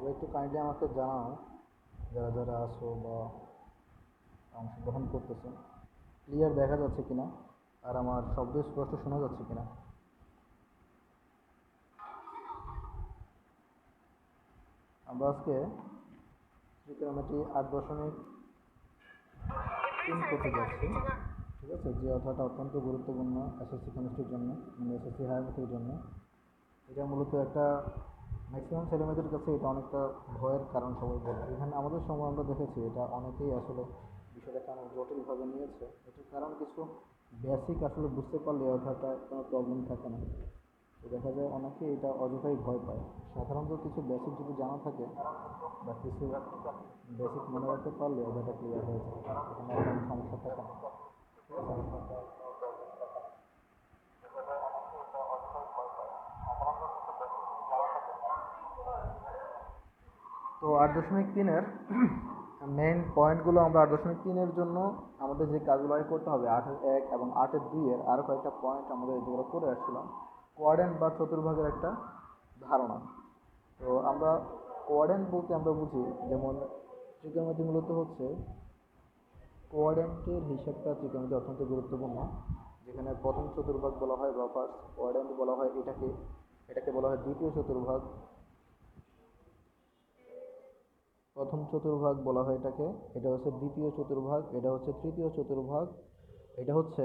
তবে একটু কাইন্ডলি আমাকে জানাও যারা যারা আসো বা অংশগ্রহণ করতেছো, ক্লিয়ার দেখা যাচ্ছে কিনা আর আমার শব্দ স্পষ্ট শোনা যাচ্ছে কিনা। আমরা আজকে ত্রিকোণমিতি 8.3 করতে যাচ্ছি। ঠিক আছে, যে অধ্যায়টা অত্যন্ত গুরুত্বপূর্ণ এসএসসি কেমিস্ট্রির জন্য, মানে এসএসসি হায়ার ম্যাথের জন্য। এটা মূলত একটা ম্যাক্সিমাম ছেলেমেয়েদের কাছে এটা অনেকটা ভয়ের কারণ সবাই বলে। এখানে আমাদের সময় আমরা দেখেছি এটা অনেকেই আসলে বিষয়টাকে অনেক জটিলভাবে নিয়েছে। এটার কারণ কিছু বেসিক আসলে বুঝতে পারলে অর্থাৎ কোনো প্রবলেম থাকে না। তো দেখা যায় অনেকে এটা অযথাই ভয় পায়। সাধারণত কিছু বেসিক যদি জানা থাকে বা কিছু বেসিক মনে রাখতে পারলে অর্থাৎটা ক্লিয়ার হয়ে যায়, এখানে আর কোনো সমস্যা থাকে না। ঠিক আছে, তো 8.3-এর মেইন পয়েন্টগুলো আমরা 8.3-এর জন্য আমাদের যে কাজগুলো আগে করতে হবে 8-1 এবং 8-2-এর আরও কয়েকটা পয়েন্ট আমাদের যেগুলো করে আসছিলাম। কোয়াড্রেন্ট বা চতুর্ভাগের একটা ধারণা। তো আমরা কোয়াড্রেন্ট বলতে আমরা বুঝি, যেমন ত্রিকোণমিতি মূলত হচ্ছে কোয়াড্রেন্টের হিসাবটা ত্রিকোণমিতি অত্যন্ত গুরুত্বপূর্ণ। যেখানে প্রথম চতুর্ভাগ বলা হয় বা ফার্স্ট কোয়াড্রেন্ট বলা হয় এটাকে, এটাকে বলা হয় দ্বিতীয় চতুর্ভাগ। প্রথম চতুর্ভাগ বলা হয় এটাকে, এটা হচ্ছে দ্বিতীয় চতুর্ভাগ, এটা হচ্ছে তৃতীয় চতুর্ভাগ, এটা হচ্ছে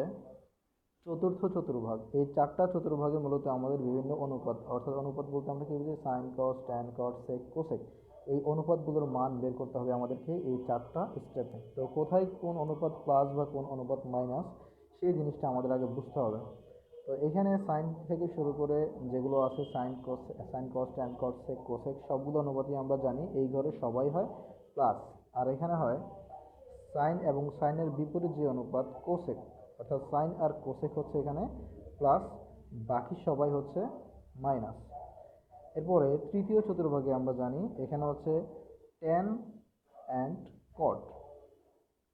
চতুর্থ চতুর্ভাগ। এই চারটা চতুর্ভাগে মূলত আমাদের বিভিন্ন অনুপাত, অর্থাৎ অনুপাত বলতে আমরা কি বুঝি, sine cos tan cot sec cosec, এই অনুপাতগুলোর মান বের করতে হবে আমাদেরকে এই চারটা স্টেপে। তো কোথায় কোন অনুপাত প্লাস বা কোন অনুপাত মাইনাস, সেই জিনিসটা আমাদের আগে বুঝতে হবে। তো এখানে সাইন থেকে শুরু করে যেগুলো আছে sine cos tan cot sec cosec সবগুলো অনুপাতই আমরা জানি এই ঘরে সবাই হয় প্লাস। আর এখানে হয় সাইন এবং সাইনের বিপরীত যে অনুপাত কোসেক, অর্থাৎ সাইন আর কোসেক হচ্ছে এখানে প্লাস, বাকি সবাই হচ্ছে মাইনাস। এরপরে তৃতীয় চতুর্ভাগে আমরা জানি এখানে হচ্ছে ট্যান অ্যান্ড কট,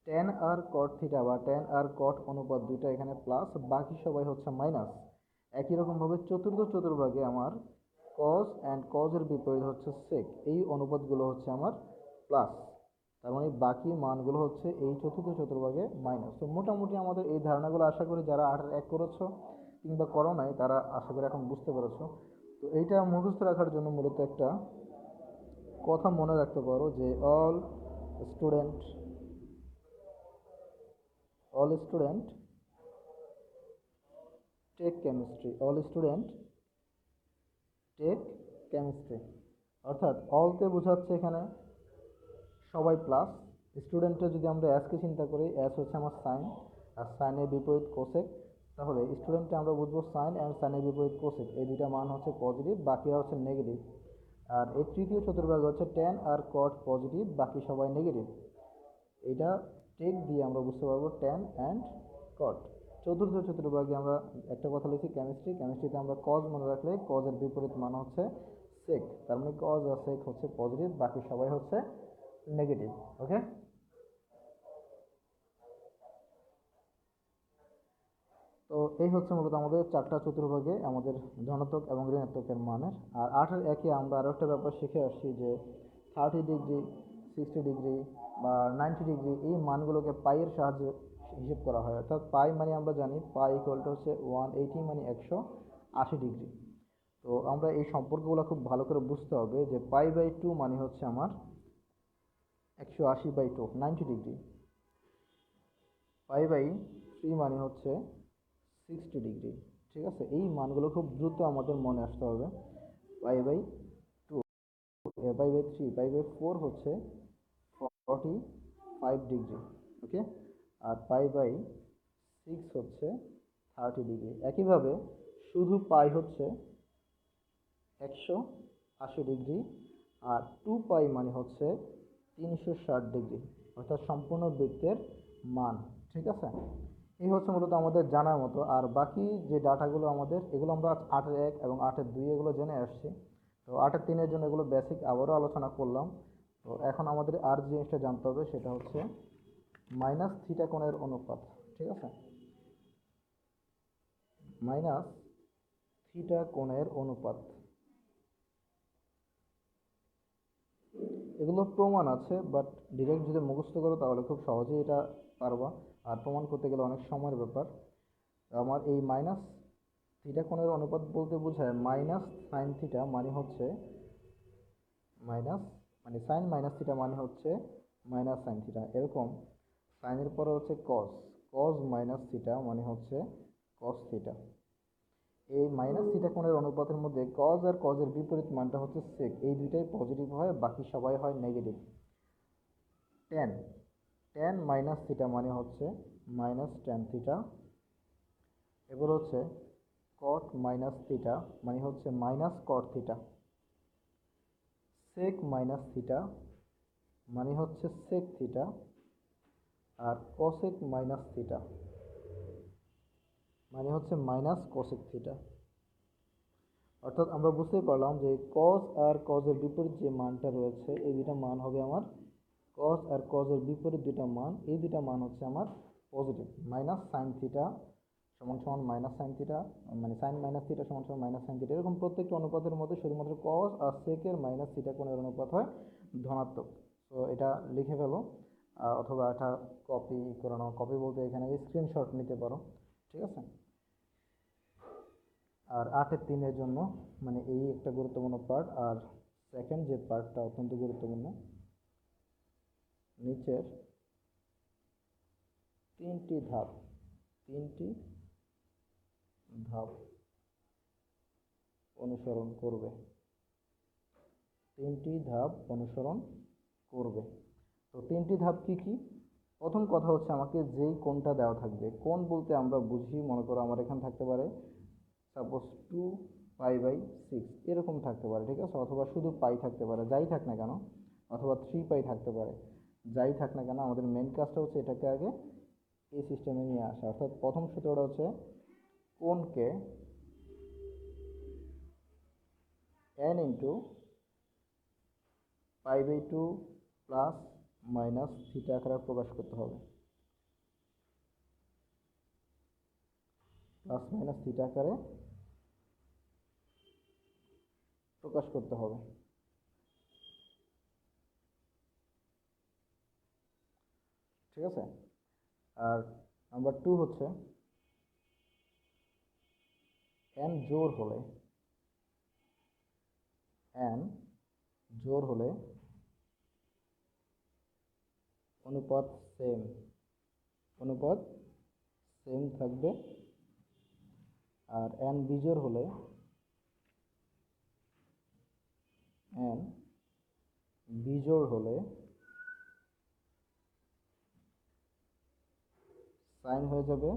ট্যান আর কট থিটা বা ট্যান আর কট অনুপাত দুইটা এখানে প্লাস, বাকি সবাই হচ্ছে মাইনাস। একই রকমভাবে চতুর্থ চতুর্ভাগে আমার কস অ্যান্ড কজের বিপরীত হচ্ছে সেক, এই অনুপাতগুলো হচ্ছে আমার প্লাস। তার মানে বাকি মানগুলো হচ্ছে এই চতুর্থ চতুর্ভাগে মাইনাস। তো মোটামুটি আমাদের এই ধারণাগুলো আশা করি যারা 8-1 করেছো কিংবা করো নাই তারা আশা করি এখন বুঝতে পেরেছো। তো এইটা মুখস্থ রাখার জন্য মূলত একটা কথা মনে রাখতে পারো যে student all student take chemistry, all student take chemistry. অর্থাৎ অলতে বোঝাচ্ছে এখানে সবাই প্লাস, স্টুডেন্টে যদি আমরা অ্যাসকে চিন্তা করি, অ্যাস হচ্ছে আমার সাইন আর সাইনের বিপরীত কোসেক, তাহলে স্টুডেন্টে আমরা বুঝবো সাইন অ্যান্ড সাইনের বিপরীত কোসেক, এই দুইটা মান হচ্ছে পজিটিভ, বাকিরা হচ্ছে নেগেটিভ। আর এই তৃতীয় চতুর্ভাগ হচ্ছে ট্যান আর কট পজিটিভ, বাকি সবাই নেগেটিভ। এটা টেক দিয়ে আমরা বুঝতে পারবো ট্যান অ্যান্ড কট। চতুর্থ চতুর্ভাগে আমরা একটা কথা লিখি কেমিস্ট্রি, কেমিস্ট্রিতে আমরা কজ মনে রাখলে কজের বিপরীত মান হচ্ছে সেক, তার মানে কজ আর সেক হচ্ছে পজিটিভ, বাকি সবাই হচ্ছে নেগেটিভ। ওকে, তো এই হচ্ছে মূলত আমাদের চারটা চতুর্ভাগে আমাদের ধনাত্মক এবং ঋণাত্মকের মানের। আর 8-1-এ আমরা আরও একটা ব্যাপার শিখে আসছি যে 30 ডিগ্রি, 60 ডিগ্রি বা 90 ডিগ্রি, এই মানগুলোকে পাইয়ের সাহায্যে হিসেব করা হয়। অর্থাৎ পাই মানে আমরা জানি পাই ইকুয়ালটা হচ্ছে 180, মানে 180 ডিগ্রি। তো আমরা এই সম্পর্কগুলো খুব ভালো করে বুঝতে হবে যে পাই/2 মানে হচ্ছে আমার 180/2, 90 ডিগ্রি। পাই/3 মানে হচ্ছে 60 ডিগ্রি। ঠিক আছে, এই মানগুলো খুব দ্রুত আমাদের মনে আসতে হবে। পাই/2, পাই/3, পাই/4 হচ্ছে 45 ডিগ্রি। ওকে, আর পাই/6 হচ্ছে 30 ডিগ্রি। একইভাবে শুধু পাই হচ্ছে 180 ডিগ্রি, আর 2 পাই মানে হচ্ছে 360 ডিগ্রি, অর্থাৎ সম্পূর্ণ বৃত্তের মান। ঠিক আছে, এই হচ্ছে মূলত আমাদের জানার মতো। আর বাকি যে ডাটাগুলো আমাদের, এগুলো আমরা 8-1 এবং 8-2 এগুলো জেনে আসছি। তো 8-3-এর জন্য এগুলো বেসিক আবারও আলোচনা করলাম। তো এখন আমাদের আর যে জিনিসটা জানতে হবে সেটা হচ্ছে মাইনাস থিটা কোণের অনুপাত। ঠিক আছে, মাইনাস থিটা কোণের অনুপাত। এগুলো প্রমাণ আছে, বাট ডিরেক্ট যদি মুখস্থ করো তাহলে খুব সহজেই এটা পারবা, আর প্রমাণ করতে গেলে অনেক সময়ের ব্যাপার। আমার এই মাইনাস থিটা কোণের অনুপাত বলতে বোঝায় মাইনাস সাইন থিটা মানে হচ্ছে মাইনাস, মানে সাইন মাইনাস থিটা মানে হচ্ছে মাইনাস সাইন থিটা, এরকম সাইনের পরে হচ্ছে কস, কস মাইনাস থিটা মানে হচ্ছে কস থিটা। এই মাইনাস থিটা কোণের অনুপাতের মধ্যে কজ আর কজের বিপরীত মানটা হচ্ছে সেক, এই দুইটাই পজিটিভ হয়, বাকি সবাই হয় negative. Ten, ten minus theta মানে হচ্ছে মাইনাস টেন থিটা। এবার হচ্ছে কট মাইনাস থিটা মানে হচ্ছে minus cot theta. Sec minus theta মানে হচ্ছে সেক থিটা। আর কসেক মাইনাস থিটা মানে হচ্ছে মাইনাস কোসেক থিটা। অর্থাৎ আমরা বুঝতেই পারলাম যে কস আর কজের বিপরীত যে মানটা রয়েছে এই দুটা মান হবে আমার, কস আর কজের বিপরীত দুটা মান, এই দুটা মান হচ্ছে আমার পজিটিভ। মাইনাস সাইন থিটা সমান সমান মাইনাস সাইন থিটা, মানে সাইন মাইনাস থিটা সমান সমান মাইনাস সাইন থিটা, এরকম প্রত্যেকটা অনুপাতের মধ্যে শুধুমাত্র কস আর সেকের মাইনাস থিটা কোণের অনুপাত হয় ধনাত্মক। তো এটা লিখে ফেলো, অথবা এটা কপি করে নাও, কপি বলতে এখানে স্ক্রিনশট নিতে পারো, ঠিক আছে। আর 8-3 জন্য মানে এই একটা গুরুত্বপূর্ণ পার্ট, আর সেকেন্ড যে পার্টটা অত্যন্ত গুরুত্বপূর্ণ, নিচের তিনটি ধাপ অনুসরণ করবে, তিনটি ধাপ অনুসরণ করবে। তো তিনটি ধাপ কি কি? প্রথম কথা হচ্ছে আমাকে যেই কোণটা দেওয়া থাকবে, কোণ বলতে আমরা বুঝি, মনে করো আমার এখানে থাকতে পারে সাপোজ 2π/6 এরকম থাকতে পারে, ঠিক আছে, অথবা শুধু পাই থাকতে পারে, যাই থাক না কেন, অথবা 3π থাকতে পারে, যাই থাক না কেন, আমাদের মেন কাজটা হচ্ছে এটাকে আগে এই সিস্টেমে নিয়ে আসা। অর্থাৎ প্রথম সূত্রটা হচ্ছে কোণকে n into π/2 plus minus theta আকারে প্রকাশ করতে হবে, প্লাস মাইনাস থিটা আকারে প্রকাশ করতে হবে, ঠিক আছে। আর নাম্বার 2 হচ্ছে n জোড় হলে, n জোড় হলে অনুপাত সেম, অনুপাত সেম থাকবে। আর n বিজোড় হলে, n বিজোড় হলে সাইন হয়ে যাবে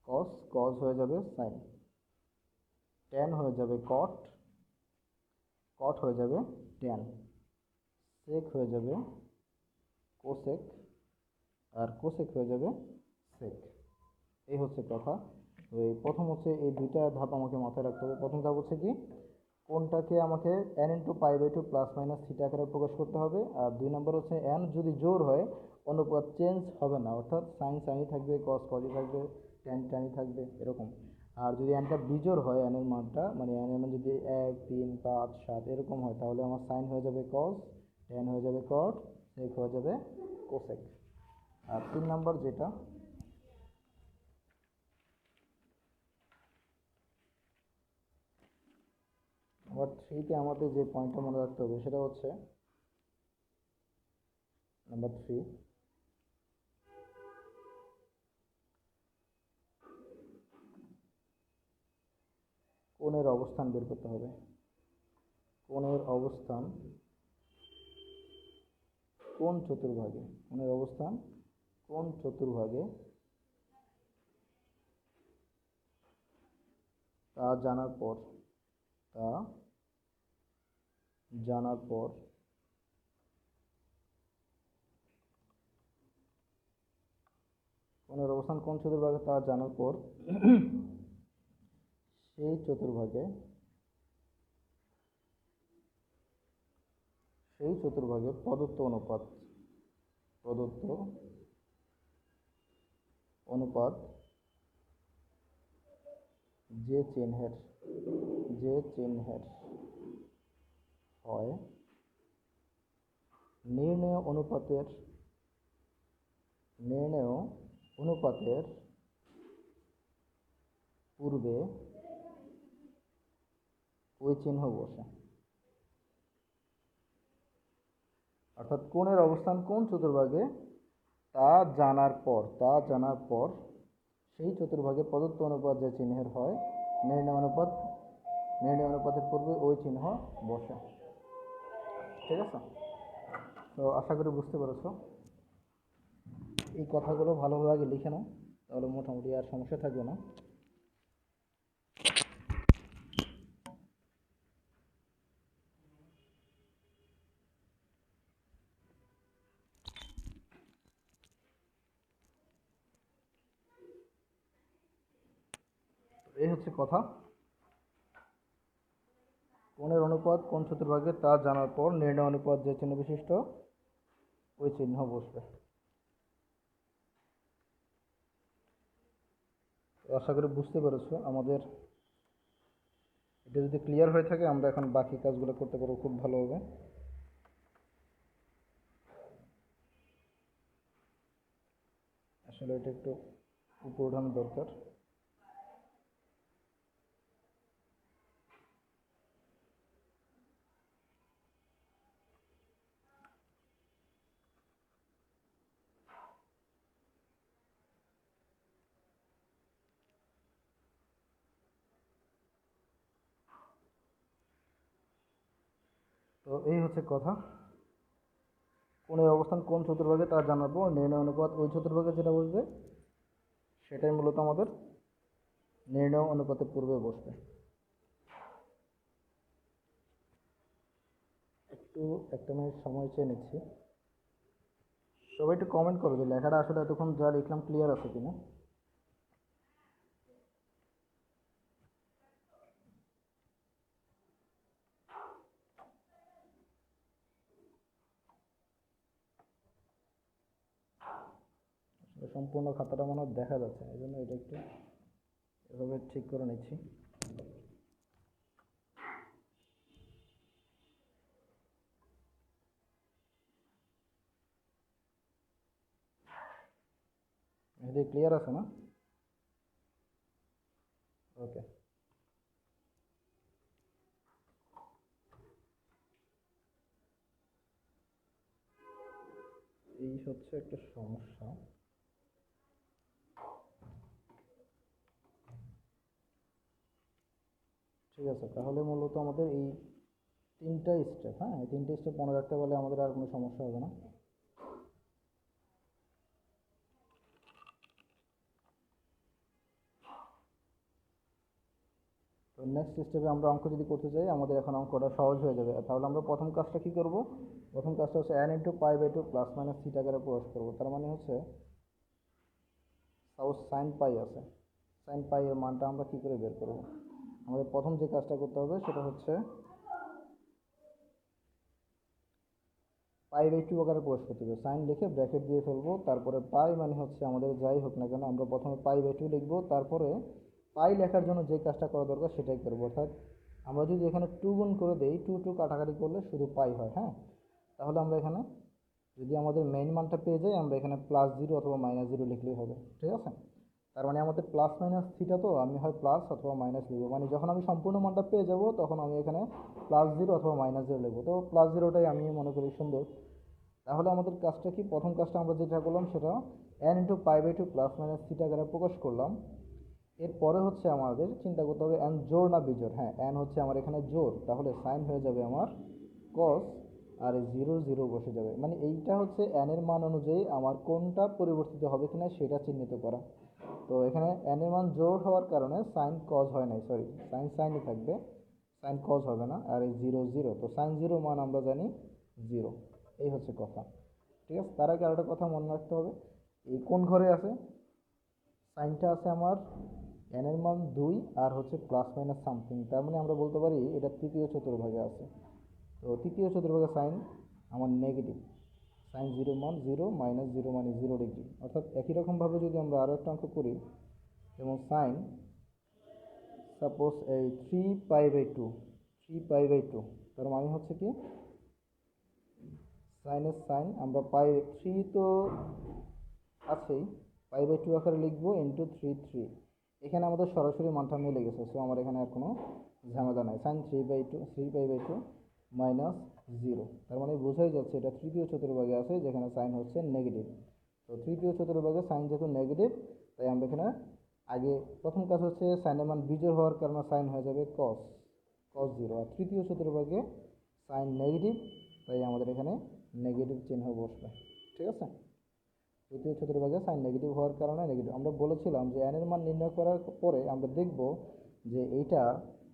কস, কস হয়ে যাবে সাইন, ট্যান হয়ে যাবে কট, কট হয়ে যাবে ট্যান, সেক হয়ে যাবে কোসেক, আর কোসেক হয়ে যাবে সেক। এই হচ্ছে কথা। তো এই প্রথম হচ্ছে এই দুইটা ধাপ আমাকে মাথায় রাখতে হবে। প্রথম ধাপ হচ্ছে কি, কোনটাকে আমাকে n into π/2 plus minus theta আকারে প্রকাশ করতে হবে। আর 2 নম্বর হচ্ছে n যদি জোড় হয় অনুপাত চেঞ্জ হবে না, অর্থাৎ সাইন সাইনই থাকবে, কস কসই থাকবে, ট্যান ট্যানই থাকবে, এরকম। আর যদি nটা বিজোড় হয়, n এর মানটা মানে n এর মান যদি 1, 3, 5, 7 এরকম হয়, তাহলে আমার সাইন হয়ে যাবে কস, ট্যান হয়ে যাবে কট, সেক হয়ে যাবে কোসেক। আর 3 নম্বর যেটা, নাম্বার 3তে আমাদের যে পয়েন্টটা মনে রাখতে হবে সেটা হচ্ছে নাম্বার 3, কোণের অবস্থান বের করতে হবে। কোণের অবস্থান কোন চতুর্ভাগে, কোণের অবস্থান কোন চতুর্ভাগে তা জানার পর, তা জানার পর কোণের অবস্থান কোন চতুর্ভাগে তা জানার পর সেই চতুর্ভাগে, সেই চতুর্ভাগে প্রদত্ত অনুপাত, প্রদত্ত অনুপাত যে চিহ্নের, যে চিহ্নের হয় নির্ণেয় অনুপাতের পূর্বে ওই চিহ্ন বসে, অর্থাৎ কোণের অবস্থান কোন চতুর্ভাগে তা জানার পর সেই চতুর্ভাগের প্রদত্ত অনুপাত যে চিহ্নের হয়, নির্ণয় অনুপাতের পূর্বে ওই চিহ্ন বসে। ঠিক আছে, তো আশা করি বুঝতে পেরেছো। এই কথাগুলো ভালোভাবে আগে লিখে নাও, তাহলে মোটামুটি আর সমস্যা থাকবে না। এই হচ্ছে কথা, কোণের অনুপাত কোন চতুর্ভাগে তা জানার পর নির্ণয় অনুপাত যে চিহ্ন বিশিষ্ট ওই চিহ্ন বসবে। আশা করি বুঝতে পেরেছো। আমাদের এটা যদি ক্লিয়ার হয়ে থাকে, আমরা এখন বাকি কাজগুলো করতে পারবো খুব ভালোভাবে। আসলে এটা একটু উপর উঠানো দরকার। তো এই হচ্ছে কথা, কোণের অবস্থান কোন চতুর্ভাগে তা জানার পর নির্ণয় অনুপাত ওই চতুর্ভাগে যেটা বসবে সেটাই মূলত আমাদের নির্ণয় অনুপাতের পূর্বে বসবে। একটু একটা মিনিট সময় চেয়ে নিচ্ছি। সবাই একটু কমেন্ট করো যে লেখাটা আসলে এতক্ষণ যা লিখলাম ক্লিয়ার আছে কিনা। সম্পূর্ণ খাতাটা মনে হয় দেখা যাচ্ছে না, এই জন্য এটা একটু এভাবে ঠিক করে নিচ্ছি। এটা ক্লিয়ার আছে না? ওকে, এই হচ্ছে একটা সমস্যা। ঠিক আছে, তাহলে মূলত আমাদের এই তিনটা স্টেপ, হ্যাঁ এই তিনটে স্টেপ মনে রাখতে পারলে আমাদের আর কোনো সমস্যা হবে না। তো নেক্সট স্টেপে আমরা অঙ্ক যদি করতে চাই, আমাদের এখন অঙ্কটা সহজ হয়ে যাবে। তাহলে আমরা প্রথম কাজটা কি করব? প্রথম কাজটা হচ্ছে n into pi by two plus minus theta আকারে প্রকাশ করবো। তার মানে হচ্ছে সাপোজ সাইন পাই আছে, সাইন পাই এর মানটা আমরা কি করে বের করব? আমাদের প্রথম যে কাজটা করতে হবে সেটা হচ্ছে পাই বাই টু আকারে প্রকাশ করতে হবে। সাইন লিখে ব্র্যাকেট দিয়ে ফেলবো, তারপরে পাই মানে হচ্ছে আমাদের যাই হোক না কেন আমরা প্রথমে পাই বাই টু লিখবো, তারপরে পাই লেখার জন্য যে কাজটা করা দরকার সেটাই করবো। অর্থাৎ আমরা যদি এখানে টু গুণ করে দেই, টু টু কাটাকাটি করলে শুধু পাই হয়, হ্যাঁ। তাহলে আমরা এখানে যদি আমাদের মেইন মানটা পেয়ে যাই, আমরা এখানে প্লাস জিরো অথবা মাইনাস জিরো লিখলেই হবে। ঠিক আছে, তার মানে আমাদের প্লাস মাইনাস থিটা, তো আমি হয় প্লাস অথবা মাইনাস লিখবো, মানে যখন আমি সম্পূর্ণ মানটা পেয়ে যাব তখন আমি এখানে প্লাস জিরো অথবা মাইনাস জিরো লিখবো। তো প্লাস জিরোটাই আমি মনে করি সুন্দর। তাহলে আমাদের কাজটা কি, প্রথম কাজটা আমরা যেটা করলাম সেটা n into pi by two plus minus theta আকারে প্রকাশ করলাম। এরপরে হচ্ছে আমাদের চিন্তা করতে হবে n জোড় না বিজোড়। হ্যাঁ, n হচ্ছে আমার এখানে জোড়, তাহলে সাইন হয়ে যাবে আমার কস, আর জিরো জিরো বসে যাবে। মানে এইটা হচ্ছে n এর মান অনুযায়ী আমার কোনটা পরিবর্তিত হবে কিনা সেটা চিহ্নিত করা। তো এখানে n এর মান জোড় হওয়ার কারণে সাইন কজ হয় নাই, সরি সাইন সাইনই থাকবে, সাইন কজ হবে না। আর এই জিরো জিরো, তো সাইন জিরো মান আমরা জানি জিরো। এই হচ্ছে কথা। ঠিক আছে, তার আগে আরেকটা কথা মনে রাখতে হবে, এই কোন ঘরে আছে? সাইনটা আছে আমার n এর মান 2 আর হচ্ছে প্লাস মাইনাস সামথিং, তার মানে আমরা বলতে পারি এটা তৃতীয় চতুর্ভাগে আছে। তো তৃতীয় চতুর্ভাগে সাইন আমার নেগেটিভ, সাইন জিরো মান জিরো, মাইনাস জিরো মানে 0 ডিগ্রি। অর্থাৎ একই রকমভাবে যদি আমরা আরও একটা অঙ্ক করি, যেমন সাইন সাপোজ এই 3 পাই বাই টু, তার মানে হচ্ছে কি সাইনের সাইন আমরা পাই 3 তো আছেই, পাই/2 আকারে লিখবো ইন্টু 3 এখানে আমাদের সরাসরি মানটা মিলে গেছে, সো আমার এখানে আর কোনো ঝামেলা নাই। সাইন 3/2 মাইনাস 0, তার মানে বোঝাই যাচ্ছে এটা তৃতীয় চতুর্ভাগে আছে যেখানে সাইন হচ্ছে নেগেটিভ। তো তৃতীয় চতুর্ভাগে সাইন যেহেতু নেগেটিভ, তাই আমরা এখানে আগে প্রথম কাজ হচ্ছে সাইনের মান বিজোড় হওয়ার কারণে সাইন হয়ে যাবে cos 0, আর তৃতীয় চতুর্ভাগে সাইন নেগেটিভ, তাই আমাদের এখানে নেগেটিভ চিহ্ন বসবে। ঠিক আছে, তৃতীয় চতুর্ভাগে সাইন নেগেটিভ হওয়ার কারণে নেগেটিভ। আমরা বলেছিলাম যে এর মান নির্ণয় করার পরে আমরা দেখব যে এইটা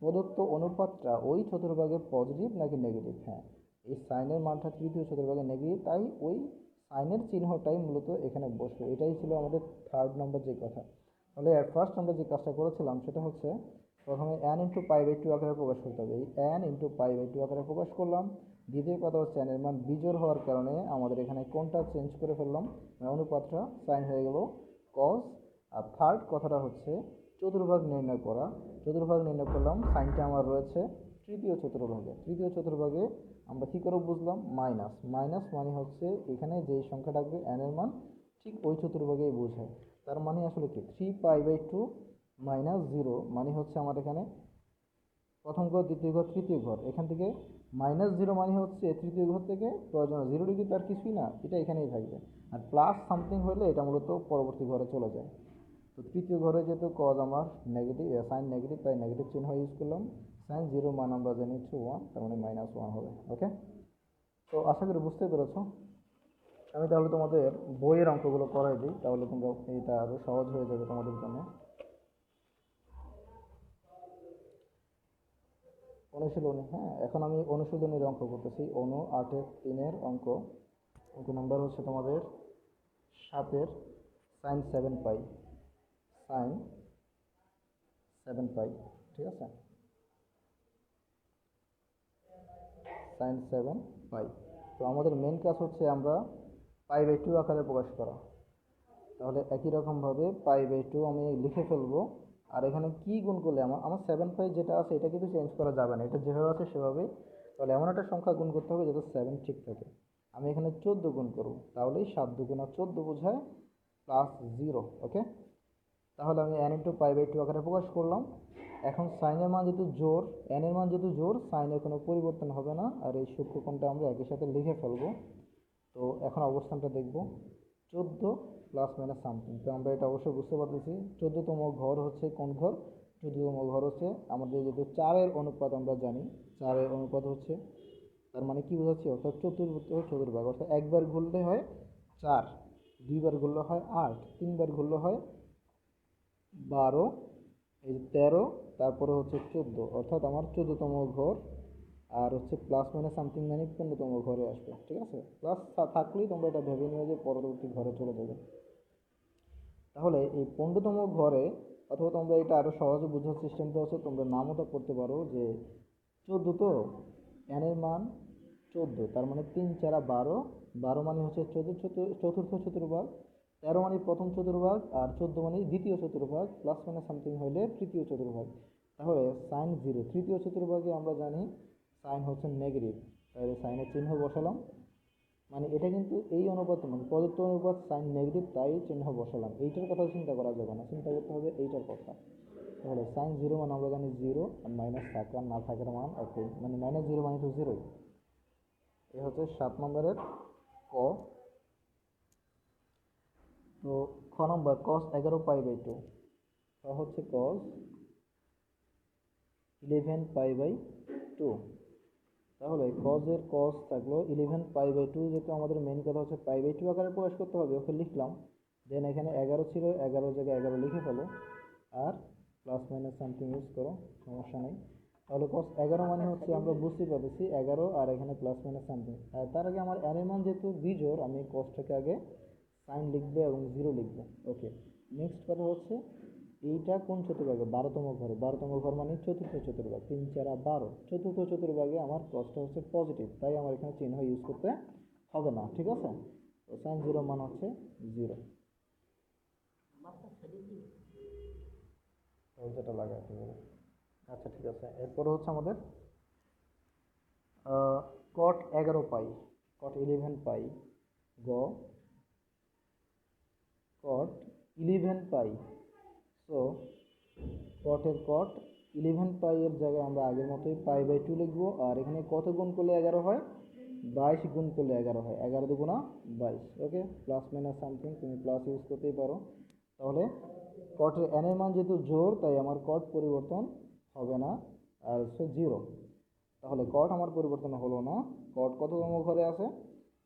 প্রদত্ত অনুপাতটা ওই চতুর্ভাগে পজিটিভ নাকি নেগেটিভ। হ্যাঁ, এই সাইনের মানটা তৃতীয় চতুর্ভাগে নেগেটিভ, তাই ওই সাইনের চিহ্নটাই মূলত এখানে বসবে। এটাই ছিল আমাদের থার্ড নম্বর যে কথা। তাহলে এর ফার্স্ট আমরা যে কাজটা করেছিলাম সেটা হচ্ছে প্রথমে n ইন্টু পাই/2 আকারে প্রকাশ করতে হবে। এই n ইন্টু পাই/2 আকারে প্রকাশ করলাম। দ্বিতীয় কথা হচ্ছে n এর মান বিজোড় হওয়ার কারণে আমাদের এখানে কোনটা চেঞ্জ করে ফেললাম, অনুপাতটা সাইন হয়ে গেল cos। আর থার্ড কথাটা হচ্ছে চতুর্ভাগ নির্ণয় করা। চতুর্ভাগ নির্ণয় করলাম, সাইনটা আমার রয়েছে তৃতীয় চতুর্ভাগে। তৃতীয় চতুর্ভাগে আমরা কী করে বুঝলাম, মাইনাস। মাইনাস মানে হচ্ছে এখানে যেই সংখ্যা থাকবে n এর মান ঠিক ওই চতুর্ভাগেই বোঝায়। তার মানে আসলে কি 3π/2 মাইনাস 0 মানে হচ্ছে আমার এখানে প্রথম ঘর, দ্বিতীয় ঘর, তৃতীয় ঘর, এখান থেকে -0 মানে হচ্ছে তৃতীয় ঘর থেকে প্রয়োজন 0 ডিগ্রি, তার কিছুই না, এটা এখানেই থাকবে। আর প্লাস সামথিং হলে এটা মূলত পরবর্তী ঘরে চলে যায়। তো তৃতীয় ঘরে যেহেতু কজ আমার নেগেটিভ, সাইন নেগেটিভ, তাই নেগেটিভ চিহ্ন ইউজ করলাম। সাইন 0 মান আমরা জানি 1, তার মানে -1 হবে। ওকে, তো আশা করি বুঝতে পেরেছ। আমি তাহলে তোমাদের বইয়ের অঙ্কগুলো করাই দিই, তাহলে তোমরা এটা আরও সহজ হয়ে যাবে তোমাদের জন্য। অনুশীলনী, হ্যাঁ, এখন আমি অনুশীলনীর অঙ্ক করতেছি। 8-3 অঙ্ক। অঙ্ক নাম্বার হচ্ছে তোমাদের 7 সাইন 7π, সাইন 7π। ঠিক আছে, সাইন 7π। তো আমাদের মেন কাজ হচ্ছে আমরা পাই/2 আকারে প্রকাশ করা। তাহলে একই রকমভাবে পাই/2 আমি লিখে ফেলবো। আর এখানে কি গুণ করলে আমার 7π যেটা আছে এটা কিন্তু চেঞ্জ করা যাবে না, এটা যেভাবে আছে সেভাবেই। তাহলে এমন একটা সংখ্যা গুণ করতে হবে যাতে 7 ঠিক থাকে। আমি এখানে 14 গুণ করব, তাহলেই 7×2=14 বোঝায় +0। ওকে, তাহলে আমি n ইন্টু পাই/2 আকারে প্রকাশ করলাম। এখন সাইনের মান যেহেতু জোর, n এর মান যেহেতু জোর, সাইনের কোনো পরিবর্তন হবে না। আর এই সূক্ষ্মকোণটা আমরা একই সাথে লিখে ফেলবো। তো এখন অবস্থানটা দেখব 14 প্লাস মাইনাস সামথিং। তো আমরা এটা অবশ্যই বুঝতে পারতেছি 14তম ঘর হচ্ছে কোন ঘর, 14তম ঘর হচ্ছে আমাদের যেহেতু 4-এর অনুপাত আমরা জানি, 4-এর অনুপাত হচ্ছে, তার মানে কি বোঝাচ্ছি, অর্থাৎ চতুর্ভাগ, অর্থাৎ একবার ঘুরলে হয় 4, দুইবার ঘুরলে হয় 8, তিনবার ঘুরলে হয় 12, এই 13, তারপরে হচ্ছে 14, অর্থাৎ আমার 14তম ঘর। আর হচ্ছে প্লাস মাইনাস সামথিং মানে 15তম ঘরে আসবে। ঠিক আছে, প্লাস থাকলেই তোমরা এটা ভেবে নিও যে পরবর্তী ঘরে চলে যাবে। তাহলে এই 15তম ঘরে, অথবা তোমরা এটা আরও সহজে বোঝার সিস্টেমটা হচ্ছে তোমরা নামটা করতে পারো যে 14, তো n এর মান 14, তার মানে 3×4=12, 12 মানে হচ্ছে চতুর্থ চতুর্ভাগ, 13 মানে প্রথম চতুর্ভাগ, আর 14 মানে দ্বিতীয় চতুর্ভাগ, প্লাস মানে সামথিং হলে তৃতীয় চতুর্ভাগ। তাহলে সাইন 0 তৃতীয় চতুর্ভাগে আমরা জানি সাইন হচ্ছে নেগেটিভ, তাহলে সাইনের চিহ্ন বসালাম। মানে এটা কিন্তু এই অনুপাত, মানে প্রদত্ত অনুপাত সাইন নেগেটিভ, তাই চিহ্ন বসালাম। এইটার কথা চিন্তা করা যাবে না, চিন্তা করতে হবে এইটার কথা। তাহলে সাইন 0 মানে আমরা জানি 0, আর মাইনাস থাকা না থাকার মান একই, মানে -0 মানে তো 0। এ হচ্ছে 7 নম্বরের ক। তো খ নম্বর cos 11π/2, তা হচ্ছে cos 11π/2। তাহলে cos এর cos থাকলো 11π/2, যেহেতু আমাদের মেন কথা হচ্ছে পাই/2 আকারে প্রকাশ করতে হবে, ওকে লিখলাম। দেন এখানে 11 ছিল, 11 জায়গায় 11 লিখে ফেলো, আর প্লাস মাইনাস সামথিং ইউজ করো, সমস্যা নেই। তাহলে cos 11 মানে হচ্ছে আমরা বুঝতে পারতেছি 11, আর এখানে প্লাস মাইনাস সামথিং। আর তার আগে আমার n এর মান যেহেতু বিজোড়, আমি cosটাকে আগে সাইন লিখবে এবং 0 লিখবো। ওকে, নেক্সট কথা হচ্ছে এইটা কোন চতুর্ভাগে, 12তম ঘরে। 12তম ঘর মানে চতুর্থ চতুর্ভাগ, 3×4=12, চতুর্থ চতুর্ভাগে আমার কসটা হচ্ছে পজিটিভ, তাই আমার এখানে চিহ্ন ইউজ করতে হবে না। ঠিক আছে, তো সাইন 0 মান হচ্ছে 0। যেটা লাগাতে হবে। আচ্ছা ঠিক আছে, এরপরে হচ্ছে আমাদের cot 11π। cot 11 পাই গ cot 11 পাই। সো কটের কট 11 পাই এর জায়গায় আমরা আগের মতোই পাই বাই 2 লিখবো। আর এখানে কত গুণ করলে 11 হয়? 22 গুণ করলে 11 হয়, 11 দুগুণা 22। ওকে, প্লাস মাইনাস সামথিং তুমি প্লাস ইউজ করতেই পারো। তাহলে কটের এন এর মান যেহেতু জোড়, তাই আমার কট পরিবর্তন হবে না, আর হচ্ছে 0। তাহলে কট আমার পরিবর্তন হলো না। কট কততম ঘরে আছে?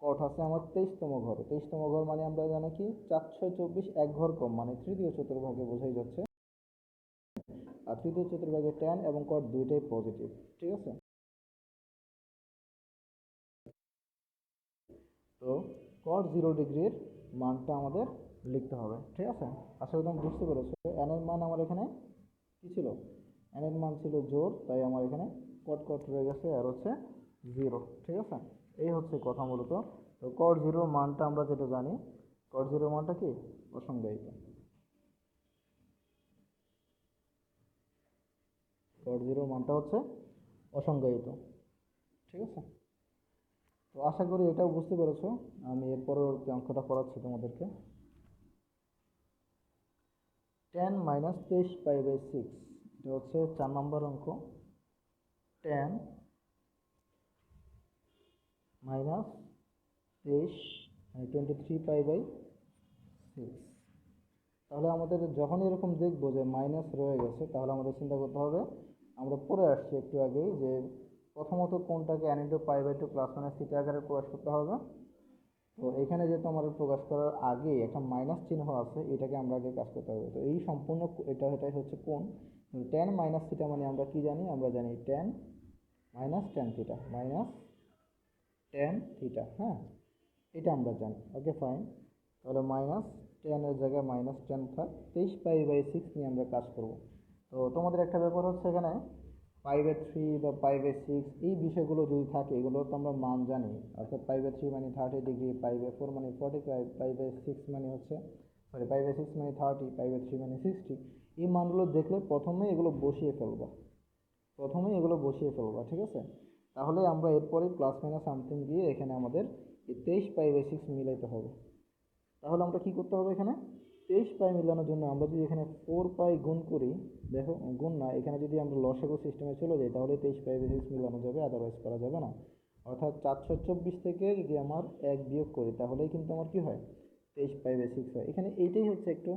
কট আছে আমার 23তম ঘরে। 23তম ঘর মানে আমরা জানি কি 4 6 24, এক ঘর কম, মানে তৃতীয় চতুর্ভাগে বোঝাই যাচ্ছে। আর তৃতীয় চতুর্ভাগে ট্যান এবং কট দুইটাই পজিটিভ, ঠিক আছে। তো কট 0 ডিগ্রির মানটা আমাদের লিখতে হবে, ঠিক আছে। আশা করি তুমি বুঝতে পেরেছো। এন এর মান আমার এখানে কি ছিল? এন এর মান ছিল জোর, তাই আমার এখানে কট কট রয়ে গেছে আর হচ্ছে 0, ঠিক আছে। এই হচ্ছে কথা মূলত। তো কট 0 মানটা আমরা যেটা জানি, কট 0 মানটা কি? অসংজ্ঞায়িত। কট 0 মানটা হচ্ছে অসংজ্ঞায়িত, ঠিক আছে। তো আশা করি এটাও বুঝতে পেরেছো। আমি এর পরবর্তী অঙ্কটা করাচ্ছি তোমাদেরকে। 10 মাইনাস 23 পাই বাই 6, এটা হচ্ছে 4 নম্বর অঙ্ক। 10 মাইনাস 23 মানে 23 পাই বাই 6। তাহলে আমাদের যখন এরকম দেখবো যে মাইনাস রয়ে গেছে, তাহলে আমাদের চিন্তা করতে হবে, আমরা পড়ে আসছি একটু আগেই যে প্রথমত কোনটাকে n into pi by 2 plus minus theta আকারে প্রকাশ করতে হবে। তো এখানে যেহেতু আমাদের প্রকাশ করার আগে একটা মাইনাস চিহ্ন আছে, এটাকে আমরা আগে কাজ করতে হবে। তো এই সম্পূর্ণ এটাই হচ্ছে কোণ। ট্যান মাইনাস থিটা মানে আমরা কি জানি? আমরা জানি tan minus tan theta, minus tan theta, হ্যাঁ, এটা আমরা জানি। Okay fine. তাহলে মাইনাস টেনের জায়গায় মাইনাস টেন থাক, 23 পাই বাই 6 নিয়ে আমরা কাজ করব। তো তোমাদের একটা ব্যাপার হচ্ছে এখানে পাই বাই 3 বা পাই বাই 6 এই বিষয়গুলো যদি থাকে, এগুলো তো আমরা মান জানি। অর্থাৎ পাই বাই 3 মানে 30 ডিগ্রি, পাই বাই 4 মানে 45, পাই বাই 6 মানে হচ্ছে পাই বাই 6 মানে 30, পাই বাই 3 মানে 60। এই মানগুলো দেখলে প্রথমেই এগুলো বসিয়ে ফেলবা, ঠিক আছে। তাহলে আমরা এরপরে প্লাস মাইনাস সামথিং দিয়ে এখানে আমাদের এই 23 পাই বাই 6 মিলাইতে হবে। তাহলে আমরা কি করতে হবে? এখানে 23 পাই মিলানোর জন্য আমরা যদি এখানে 4 পাই গুণ করি, দেখো গুণ না, এখানে যদি আমরা লসাগু সিস্টেমে চলে যাই, তাহলে 23 পাই বাই 6 মিলানো যাবে, আদারওয়াইজ করা যাবে না। অর্থাৎ 424 থেকে যদি আমার 1 বিয়োগ করি, তাহলেই কিন্তু আমার কি হয়? 23 পাই বাই 6 হয়। এখানে এইটাই হচ্ছে একটু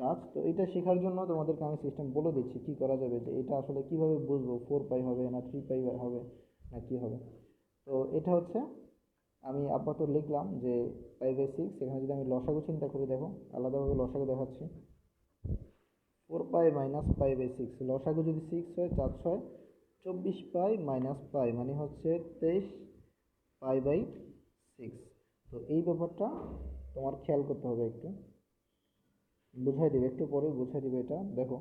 কাজ। তো এটা শেখার জন্য তোমাদেরকে আমি সিস্টেম বলে দিচ্ছি কি করা যাবে, যে এটা আসলে কিভাবে বুঝবো 4 পাই হবে না 3 পাই হবে না কি হবে। তো এটা হচ্ছে আমি আপাতত লিখলাম যে পাই বাই 6। এখানে যদি আমি লসাগু চিন্তা করি, দেখো আলাদাভাবে লসাগু দেখাচ্ছি। 4 পাই মাইনাস পাই বাই 6, লসাগু যদি 6 হয়, 4 ছয় 24 পাই মাইনাস পাই মানে হচ্ছে 23 পাই বাই 6। তো এই ব্যাপারটা তোমার খেয়াল করতে হবে, একটু বুঝাই দেবে, একটু পরে বুঝাই দিবে। এটা দেখো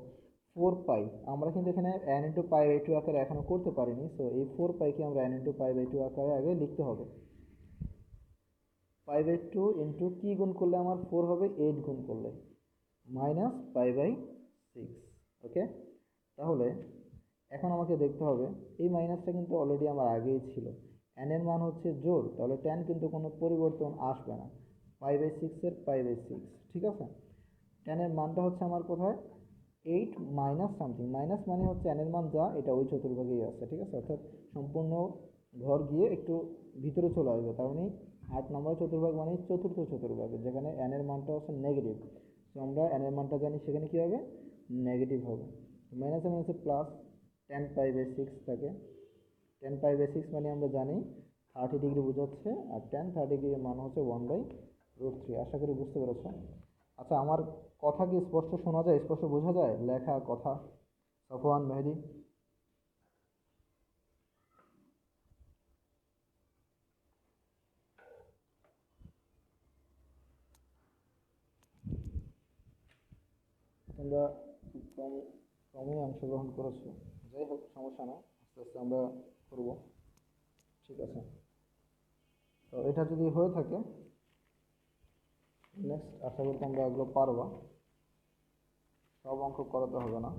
4 পাই আমরা কিন্তু এখানে n ইন্টু পাই বাই 2 আকারে এখনো করতে পারিনি। সো এই 4 পাইকে আমরা n ইন্টু পাই বাই 2 আকারে আগে লিখতে হবে। পাই বাই 2 ইন্টু কি গুণ করলে আমার 4 হবে? 8 গুণ করলে মাইনাস পাই বাই 6। ওকে, তাহলে এখন আমাকে দেখতে হবে এই মাইনাসটা কিন্তু অলরেডি আমার আগেই ছিল। n এর মান হচ্ছে জোড়, তাহলে ট্যান কিন্তু কোনো পরিবর্তন আসবে না। পাই বাই 6 এর পাই বাই 6, ঠিক আছে। ট্যান এর মানটা হচ্ছে আমার কোথায়? 8 মাইনাস সামথিং, মাইনাস মানে হচ্ছে n এর মান যা, এটা ওই চতুর্ভাগেই আছে, ঠিক আছে। অর্থাৎ সম্পূর্ণ ঘর গিয়ে একটু ভিতরে চলে আসবে, তার মানে 8 নম্বর চতুর্ভাগ মানে চতুর্থ চতুর্ভাগ, যেখানে n এর মানটা হচ্ছে নেগেটিভ। তো আমরা n এর মানটা জানি, সেখানে কি হবে? নেগেটিভ হবে। মাইনাসে মাইনাসে প্লাস 10 পাই বাই 6 থাকে। 10 পাই বাই 6 মানে আমরা জানি 30 ডিগ্রি বোঝাচ্ছে, আর 30 ডিগ্রির মান হচ্ছে 1/√3। আশা করি বুঝতে পেরেছো। আচ্ছা, আমার কথা কি স্পষ্ট শোনা যায়, স্পষ্ট বোঝা যায় লেখা কথা? সফওয়ান, মেহেদি? তোমরা কম কমই অংশগ্রহণ করেছো, যাই হোক সমস্যা না, আস্তে আস্তে আমরা করব, ঠিক আছে। তো এটা যদি হয়ে থাকে, নেক্সট আশা করি তোমরা এগুলো পারবা। সব অঙ্ক করাতে হবে না,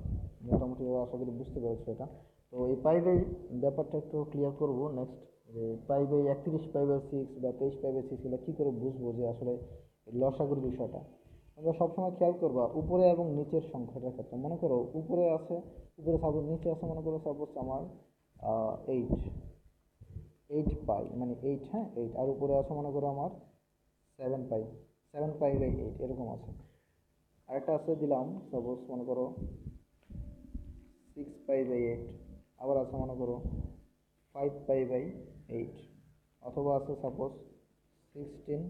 মোটামুটি আশা করি বুঝতে পেরেছো এটা। তো এই পাইপের ব্যাপারটা একটু ক্লিয়ার করব নেক্সট যে পাই বাই 31 পাই বাই 6 বা 23 পাই বাই 6 এগুলো কী করে বুঝবো যে আসলে লসাগুর বিষয়টা? তোমরা সবসময় খেয়াল করবা উপরে এবং নিচের সংখ্যাটার ক্ষেত্রে। মনে করো উপরে আছে, উপরে সাপোজ নিচে আছে, মনে করো সাপোজ আমার 8, 8 পাই মানে 8, হ্যাঁ 8, আর উপরে আছে মনে করো আমার 7 পাই, 7 পাই বাই 8 এরকম আছে। আরেকটা আছে দিলাম সাপোজ মনে করো 6 পাই বাই 8, আবার আছে মনে করো 5 পাই বাই 8, অথবা আছে সাপোজ 16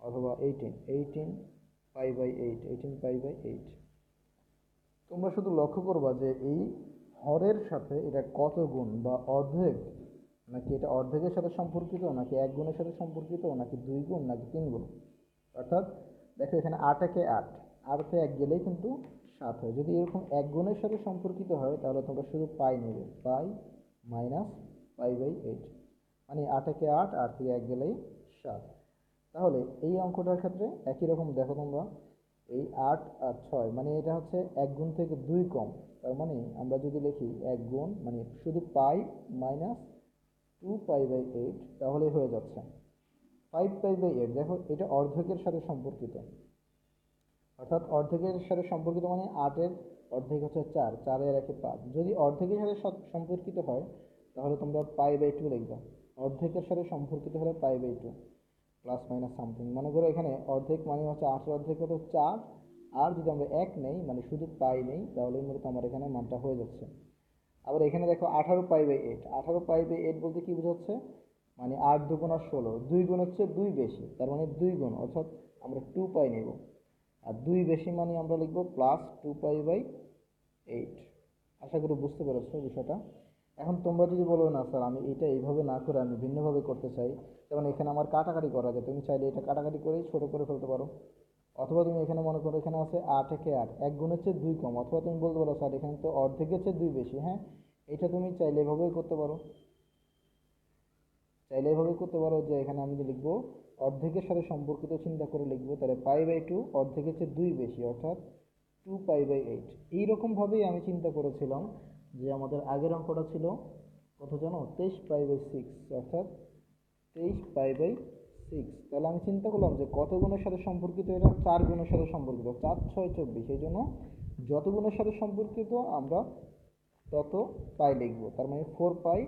অথবা 18, 18 পাই বাই 8, 18 পাই বাই 8। তোমরা শুধু লক্ষ্য করবা যে এই হরের সাথে এটা কত গুণ বা অর্ধেক, নাকি এটা অর্ধেকের সাথে সম্পর্কিত, নাকি এক গুণের সাথে সম্পর্কিত, নাকি 2 গুণ, নাকি 3 গুণ। অর্থাৎ দেখো এখানে 8 একে 8, 8-এ 1 গেলেই কিন্তু 7 হয়। যদি এরকম এক গুণের সাথে সম্পর্কিত হয় তাহলে তোমরা শুধু পাই নেবে, পাই মাইনাস পাই বাই 8, মানে 8 একে 8, 8 থেকে 1 গেলেই 7। তাহলে এই অঙ্কটার ক্ষেত্রে একই রকম দেখো তোমরা, এই 8 আর 6 মানে এটা হচ্ছে 1 গুণ থেকে 2 কম। তার মানে আমরা যদি লিখি 1 গুণ মানে শুধু পাই মাইনাস 2 পাই বাই 8, তাহলেই হয়ে যাচ্ছে 5 পাই বাই 8। দেখো এটা অর্ধেকের সাথে সম্পর্কিত, অর্থাৎ অর্ধেকের সাথে সম্পর্কিত মানে 8-এর অর্ধেক হচ্ছে 4, 4-এর 1-এ 5। যদি অর্ধেকের সাথে সম্পর্কিত হয় তাহলে তোমরা পাই বাই 2 লিখবা। অর্ধেকের সাথে সম্পর্কিত হলে pi by 2 plus minus something. মনে করো এখানে অর্ধেক মানে হচ্ছে 8-এর অর্ধেক হতো 4, আর যদি আমরা 1 নেই মানে শুধু পাই নেই তাহলে মূলত আমার এখানে মানটা হয়ে যাচ্ছে। আবার এখানে দেখো 18 পাই বাই 8, 18 পাই বাই 8 বলতে কি বোঝাচ্ছে, মানে 8 2 আর 16, 2 গুণ হচ্ছে 2 বেশি, তার মানে 2 গুণ, অর্থাৎ আমরা 2 পাই নেব। আর 2 বেশি মানে আমরা লিখবো প্লাস 2 পাই বাই 8। আশা করি বুঝতে পেরেছো বিষয়টা। এখন তোমরা যদি বলো না স্যার আমি এটা এইভাবে না করে আমি ভিন্নভাবে করতে চাই, যেমন এখানে আমার কাটাকাটি করা যায়, তুমি চাইলে এটা কাটাকাটি করেই ছোট করে ফেলতে পারো। অথবা তুমি এখানে মনে করো এখানে আছে 8 একে 8, 1 গুণের চেয়ে 2 কম, অথবা তুমি বলতে পারো স্যার এখানে তো অর্ধেকের চেয়ে 2 বেশি। হ্যাঁ, এটা তুমি চাইলে এভাবেই করতে পারো, চাইলে এভাবেই করতে পারো যে এখানে আমি যে লিখবো অর্ধেকের সাথে সম্পর্কিত চিন্তা করে লিখবো, তাহলে পাই বাই 2 অর্ধেকের চেয়ে 2 বেশি, অর্থাৎ 2 পাই বাই 8। এইরকমভাবেই আমি চিন্তা করেছিলাম যে আমাদের আগের অঙ্কটা ছিল কত জানো, 23 পাই বাই 6, অর্থাৎ 23 পাই বাই 6। তাহলে আমি চিন্তা করলাম যে কত গুণের সাথে সম্পর্কিত, এটা 4 গুণের সাথে সম্পর্কিত, 4 6 24, এই জন্য যত গুণের সাথে সম্পর্কিত আমরা তত পাই লিখবো। তার মানে 4 পাই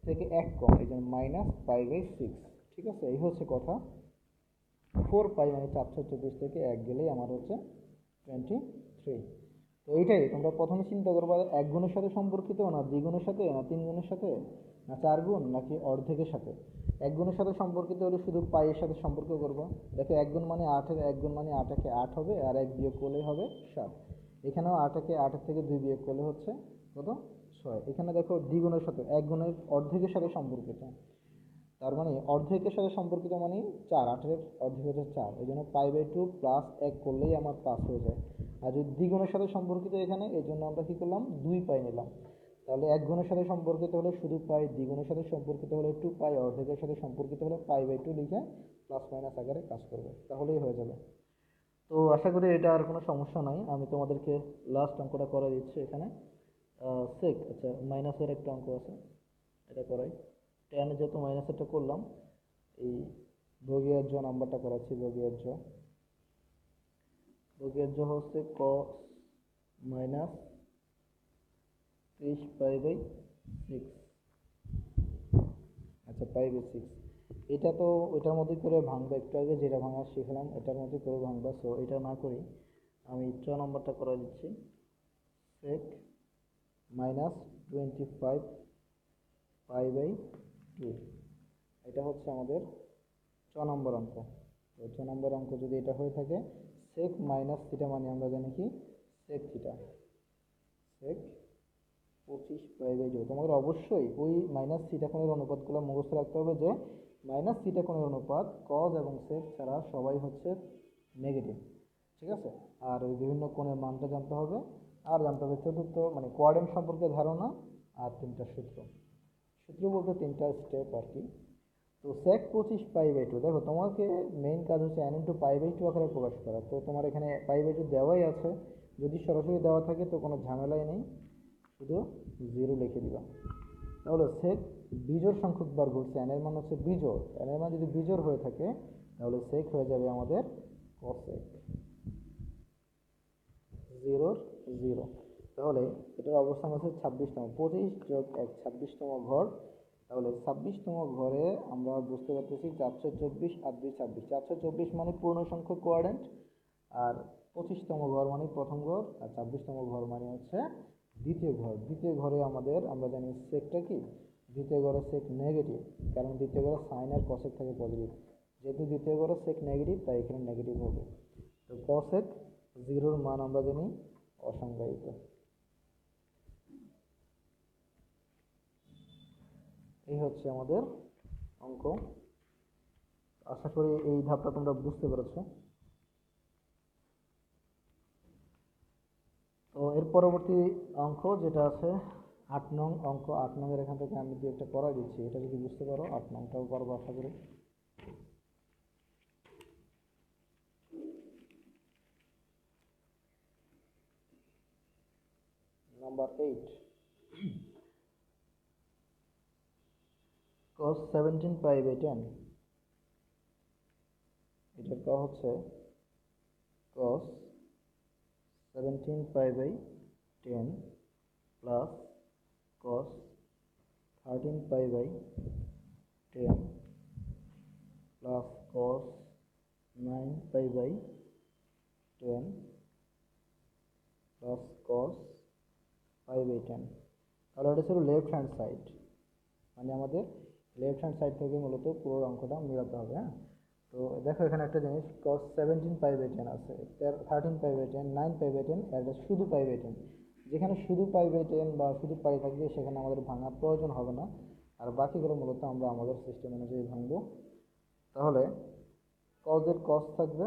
থেকে 1 কম, এই জন্য মাইনাস পাই বাই 6। ঠিক আছে, এই হচ্ছে কথা। 4 পাই মানে 4 6 24 থেকে 1 গেলেই আমার হচ্ছে 23। তো এইটাই তোমরা প্রথমে চিন্তা করবা 1 গুণের সাথে সম্পর্কিত, না 2 গুণের সাথে, না 3 গুণের সাথে, না 4 গুণ, নাকি অর্ধেকের সাথে। 1 গুণের সাথে সম্পর্কিত হলে শুধু পাইয়ের সাথে সম্পর্ক করবা। দেখো 1 গুণ মানে 8-এর 1 গুণ মানে 8 একে 8 হবে, আর 1 বিয়োগ করলেই হবে 7। এখানেও 8 একে 8-এর থেকে 2 বিয়োগ করলে হচ্ছে কত, 6। এখানে দেখো দ্বিগুণের সাথে 1 গুণের অর্ধেকের সাথে সম্পর্কিত, তার মানে অর্ধেকের সাথে সম্পর্কিত মানে 4, 8-এর অর্ধেক হচ্ছে 4, এই জন্য পাই বাই 2 প্লাস 1 করলেই আমার 5 হয়ে যায়। আর যদি দ্বিগুণের সাথে সম্পর্কিত এখানে, এই জন্য আমরা কী করলাম 2 পাই নিলাম। তাহলে 1 গুণের সাথে সম্পর্কিত হলে শুধু পাই, দ্বিগুণের সাথে সম্পর্কিত হলে 2 পাই, অর্ধেকের সাথে সম্পর্কিত হলে পাই বাই 2 লিখে প্লাস মাইনাস আকারে কাজ করবে, তাহলেই হয়ে যাবে। তো আশা করি এটা আর কোনো সমস্যা নাই। আমি তোমাদেরকে লাস্ট অঙ্কটা করে দিচ্ছি এখানে। সেক, আচ্ছা মাইনাসের একটা অঙ্ক আছে, এটা করাই। টেনে যেহেতু মাইনাসেরটা করলাম, এই বর্গীয় জ নাম্বারটা করাচ্ছি। বর্গীয় জ হচ্ছে কস মাইনাস 23 পাই বাই 6। আচ্ছা পাই বাই 6, এটা তো ওইটার মধ্যে করে ভাঙবা, একটু আগে যেটা ভাঙা শিখলাম এটার মধ্যে করে ভাঙবা। সো এটা না করি আমি চ নাম্বারটা করে দিচ্ছি। সেক মাইনাস 25 পাই বাই 2, এটা হচ্ছে আমাদের 6 নম্বর অঙ্ক। তো 6 নম্বর অঙ্ক যদি এটা হয়ে থাকে, সেক মাইনাস থিটা মানে আমরা জানি কি sec theta, sec 25 pi by 2। তোমাদের অবশ্যই ওই মাইনাস থিটা কোণের অনুপাতগুলো মুখস্থ রাখতে হবে, যে মাইনাস থিটা কোণের অনুপাত কজ এবং সেক ছাড়া সবাই হচ্ছে নেগেটিভ। ঠিক আছে, আর ওই বিভিন্ন কোণের মানটা জানতে হবে, আর জানতে হবে চতুর্থ মানে কোয়াড্রেন্ট সম্পর্কে ধারণা, আর 3টা সূত্র। সূত্র বলতে 3টা স্টেপ আর কি। তো সেক 25 পাই বাই 2, দেখো তোমাকে মেইন কাজ হচ্ছে n ইন্টু পাই বাই 2 আকারে প্রকাশ করা। তো তোমার এখানে পাই বাই 2 দেওয়াই আছে, যদি সরাসরি দেওয়া থাকে তো কোনো ঝামেলাই নেই, শুধু 0 লিখে দিবা। তাহলে সেক বিজোড় সংখ্যক বার ঘটছে, n এর মান হচ্ছে বিজোড়, n এর মান যদি বিজোড় হয়ে থাকে তাহলে সেক হয়ে যাবে আমাদের কসেক 0 0। তাহলে এটার অবস্থান হচ্ছে 26তম, 25 যোগ 1 26তম ঘর। তাহলে 26তম ঘরে আমরা বুঝতে পারতেছি 424 আর 2 26, 424 মানে পূর্ণ সংখ্যক কোয়াড্রেন্ট, আর 25তম ঘর মানে প্রথম ঘর, আর 26তম ঘর মানে হচ্ছে দ্বিতীয় ঘর। দ্বিতীয় ঘরে আমাদের আমরা জানি সেকটা কি, দ্বিতীয় ঘরে সেক নেগেটিভ, কারণ দ্বিতীয় ঘরে সাইন আর কসেক থাকে পজিটিভ। যেহেতু দ্বিতীয় ঘরে সেক নেগেটিভ তাই এখানে নেগেটিভ হবে। তো কসেক 0-র মান আমরা জানি অসংজ্ঞায়িত। এই হচ্ছে আমাদের অঙ্ক। আশা করি এই ধাপটা তোমরা বুঝতে পেরেছো। তো এর পরবর্তী অঙ্ক যেটা আছে 8 নং অঙ্ক, 8 নংয়ের এখান থেকে আমি যে একটা করাই দিচ্ছি, এটা যদি বুঝতে পারো 8 নংটাও পারবো আশা করি। Number 8, cos 17 pi by 10। এটার ক হচ্ছে cos 17 pi by 10 plus cos 13 pi by 10 plus cos 9 pi by 10 plus cos 5 by 10। তাহলে এটা ছিল লেফট হ্যান্ড সাইড, মানে আমাদের লেফট হ্যান্ড সাইড থেকে মূলত পুরো অঙ্কটা মেলাতে হবে। হ্যাঁ, তো দেখো এখানে একটা জিনিস, cos 17 পাই বাই 10 আছে, 13 পাই বাই 10, 9 পাই বাই 10, আর এটা শুধু পাই বাই 10। যেখানে শুধু পাই বাই 10 বা শুধু পাই থাকবে সেখানে আমাদের ভাঙার প্রয়োজন হবে না, আর বাকিগুলো মূলত আমরা আমাদের সিস্টেম অনুযায়ী ভাঙবো। তাহলে cos এর cos থাকবে,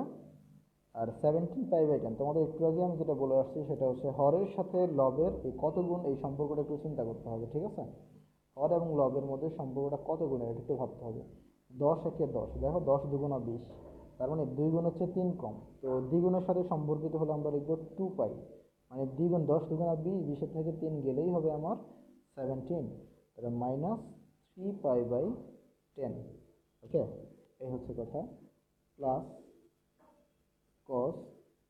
আর 17 পাই বাই 10 তোমাদের একটু আগে আমি যেটা বলে আসছি সেটা হচ্ছে হরের সাথে লবের এই কত গুণ, এই সম্পর্কটা একটু চিন্তা করতে হবে। ঠিক আছে, হর এবং লবের মধ্যে সম্পর্কটা কত গুণের এটা একটু ভাবতে হবে। 10 একে 10, দেখো 10 দুগুণা 20, তার মানে 2 গুণ হচ্ছে 3 কম, তো দ্বিগুণের সাথে সম্পর্কিত হলে আমরা লিখবো 2 পাই, মানে দ্বিগুণ 10 দুগুণা 20, 20 থেকে 3 গেলেই হবে আমার 17, তাহলে মাইনাস 3 পাই বাই 10। ওকে, এই হচ্ছে কথা। প্লাস cos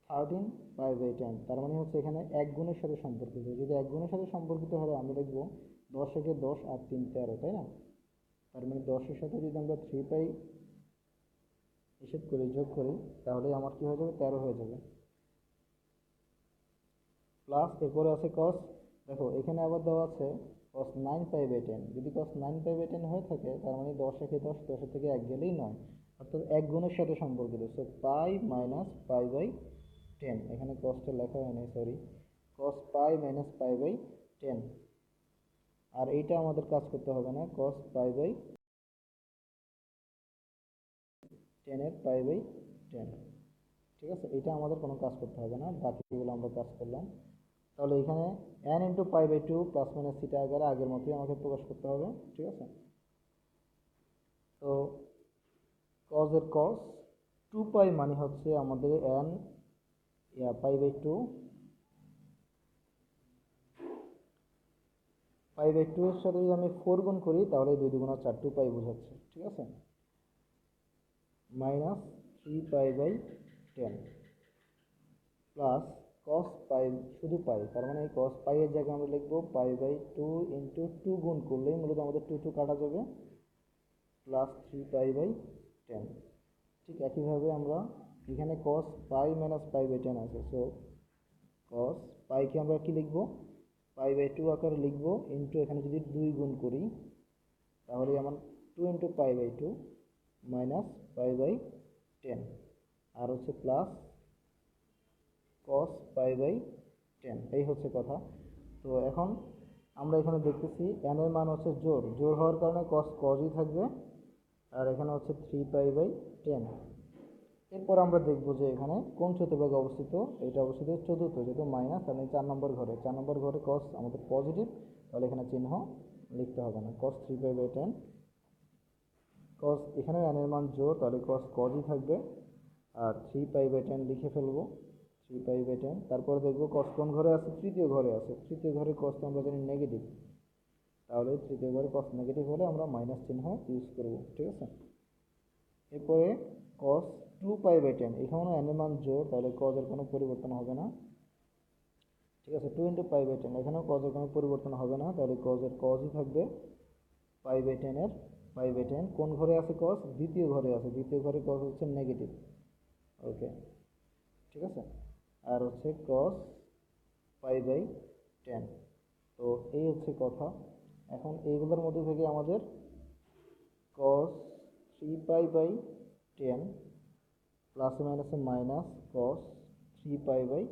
13 পাই বাই 10, তার মানে হচ্ছে এখানে এক গুণের সাথে সম্পর্কিত, যদি এক গুণের সাথে সম্পর্কিত হয় আমরা লিখবো 10 একে 10 আর 3 13, তাই না? তার মানে 10-এর সাথে যদি আমরা 3 পাই হিসেব করি, যোগ করি, তাহলে আমার কি হয়ে যাবে, 13 হয়ে যাবে। প্লাস এরপরে আছে cos, দেখো এখানে আবার দেওয়া আছে cos 9 পাই বাই 10, যদি cos 9 পাই বাই 10 হয়ে থাকে তার মানে 10 একে 10, 10 থেকে এক গেলেই 9, অর্থাৎ এক গুণের সাথে সম্পর্কিত। So pi minus pi by 10, এখানে cosটা লেখা হয় নাই, sorry, cos pi minus pi by 10। আর এইটা আমাদের কাজ করতে হবে না, cos পাই বাই 10 এর পাই বাই 10। ঠিক আছে, এটা আমাদের কোনো কাজ করতে হবে না, বাকিগুলো আমরা কাজ করলাম। তাহলে এখানে n into pi by 2 plus minus theta আকারে আগের মতোই আমাকে প্রকাশ করতে হবে। ঠিক আছে, তো cos এর cos 2 পাই মানে হচ্ছে আমাদের n pi by 2, pi by 2 এর সাথে যদি আমি 4 গুণ করি তাহলে 2 দুগুণা 4, 2 পাই বোঝাচ্ছে। ঠিক আছে, minus 3 pi by 10 plus cos pi, শুধু পাই, তার মানে এই cos পাই এর জায়গায় আমরা লিখবো পাই বাই 2 ইন্টু 2 গুণ করলেই মূলত আমাদের 2 2 কাটা যাবে, প্লাস 3 পাই বাই 10। ঠিক একইভাবে আমরা এখানে cos pi minus pi by 10 আছে, সো cos পাইকে আমরা কি লিখবো, পাই বাই 2 আকারে লিখবো, ইন্টু এখানে যদি 2 গুণ করি তাহলে আমার 2 into pi by 2 minus pi by 10, আর হচ্ছে প্লাস cos পাই বাই 10। এই হচ্ছে কথা। তো এখন আমরা এখানে দেখতেছি n এর মান হচ্ছে জোড়, জোড় হওয়ার কারণে cos cosই থাকবে, আর এখানে হচ্ছে 3 পাই বাই 10। এরপর আমরা দেখব যে এখানে কোন চতুর্ভাগে অবস্থিত, এটা অবস্থিত চতুর্থ, যেহেতু মাইনাস, আর 4 নম্বর ঘরে, 4 নম্বর ঘরে cos আমাদের পজিটিভ, তাহলে এখানে চিহ্ন লিখতে হবে না, cos 3 পাই বাই 10। cos এখানে n এর মান জোড়, তাহলে cos cosই থাকবে, আর 3 পাই বাই 10 লিখে ফেলবো, 3 পাই বাই 10। তারপরে দেখবো cos কোন ঘরে আছে, তৃতীয় ঘরে আছে, তৃতীয় ঘরে cos তো আমরা জানি নেগেটিভ, তাহলে তৃতীয় ঘরে cos নেগেটিভ হলে আমরা মাইনাস চিহ্ন ইউজ করব, ঠিক আছে। এরপরে cos 2π/10, এখানেও n এর মান জোড়, তাহলে cos এর কোনো পরিবর্তন হবে না, ঠিক আছে। 2 × π/10, এখানেও cos এর কোনো পরিবর্তন হবে না, তাহলে cos এর cosই থাকবে, π/10 এর π/10। কোন ঘরে আছে cos? দ্বিতীয় ঘরে আছে, দ্বিতীয় ঘরে cos হচ্ছে নেগেটিভ, ওকে, ঠিক আছে। আর হচ্ছে cos π/10। তো এই হচ্ছে কথা। এখন এইগুলোর মধ্যে থেকে আমাদের cos 3π/10 প্লাসে মাইনাসে মাইনাস cos 3π/10,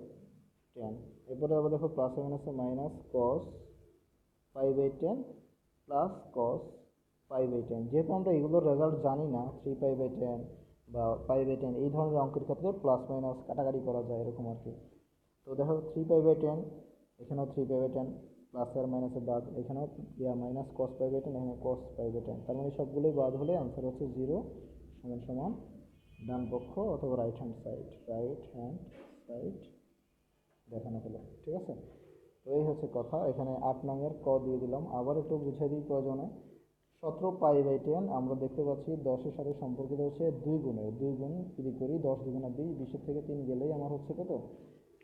এরপরে আবার দেখো প্লাসে মাইনাসে মাইনাস cos π/10 প্লাস cos π/10। যেহেতু আমরা এগুলোর রেজাল্ট জানি না, 3π/10 বা π/10, এই ধরনের অঙ্কের ক্ষেত্রে প্লাস মাইনাস কাটাকাটি করা যায় এরকম আর কি। তো দেখো 3π/10, এখানেও 3π/10 প্লাস আর মাইনাসে বাদ, এখানেও মাইনাস cos π/10, এখানে cos π/10, তার মানে সবগুলোই বাদ হলে আনসার হচ্ছে 0 সমান সমান ডান পক্ষ অথবা রাইট হ্যান্ড সাইড দেখানো হলো, ঠিক আছে। তো এই হচ্ছে কথা। এখানে 8 নংয়ের ক দিয়ে দিলাম। আবার একটু বুঝিয়ে দিই প্রয়োজনে। 17π/10 আমরা দেখতে পাচ্ছি 10-এর সাথে সম্পর্কিত হচ্ছে 2 গুণের, 2 গুণ যদি করি 10 2 20, 20-এর থেকে 3 গেলেই আমার হচ্ছে কত?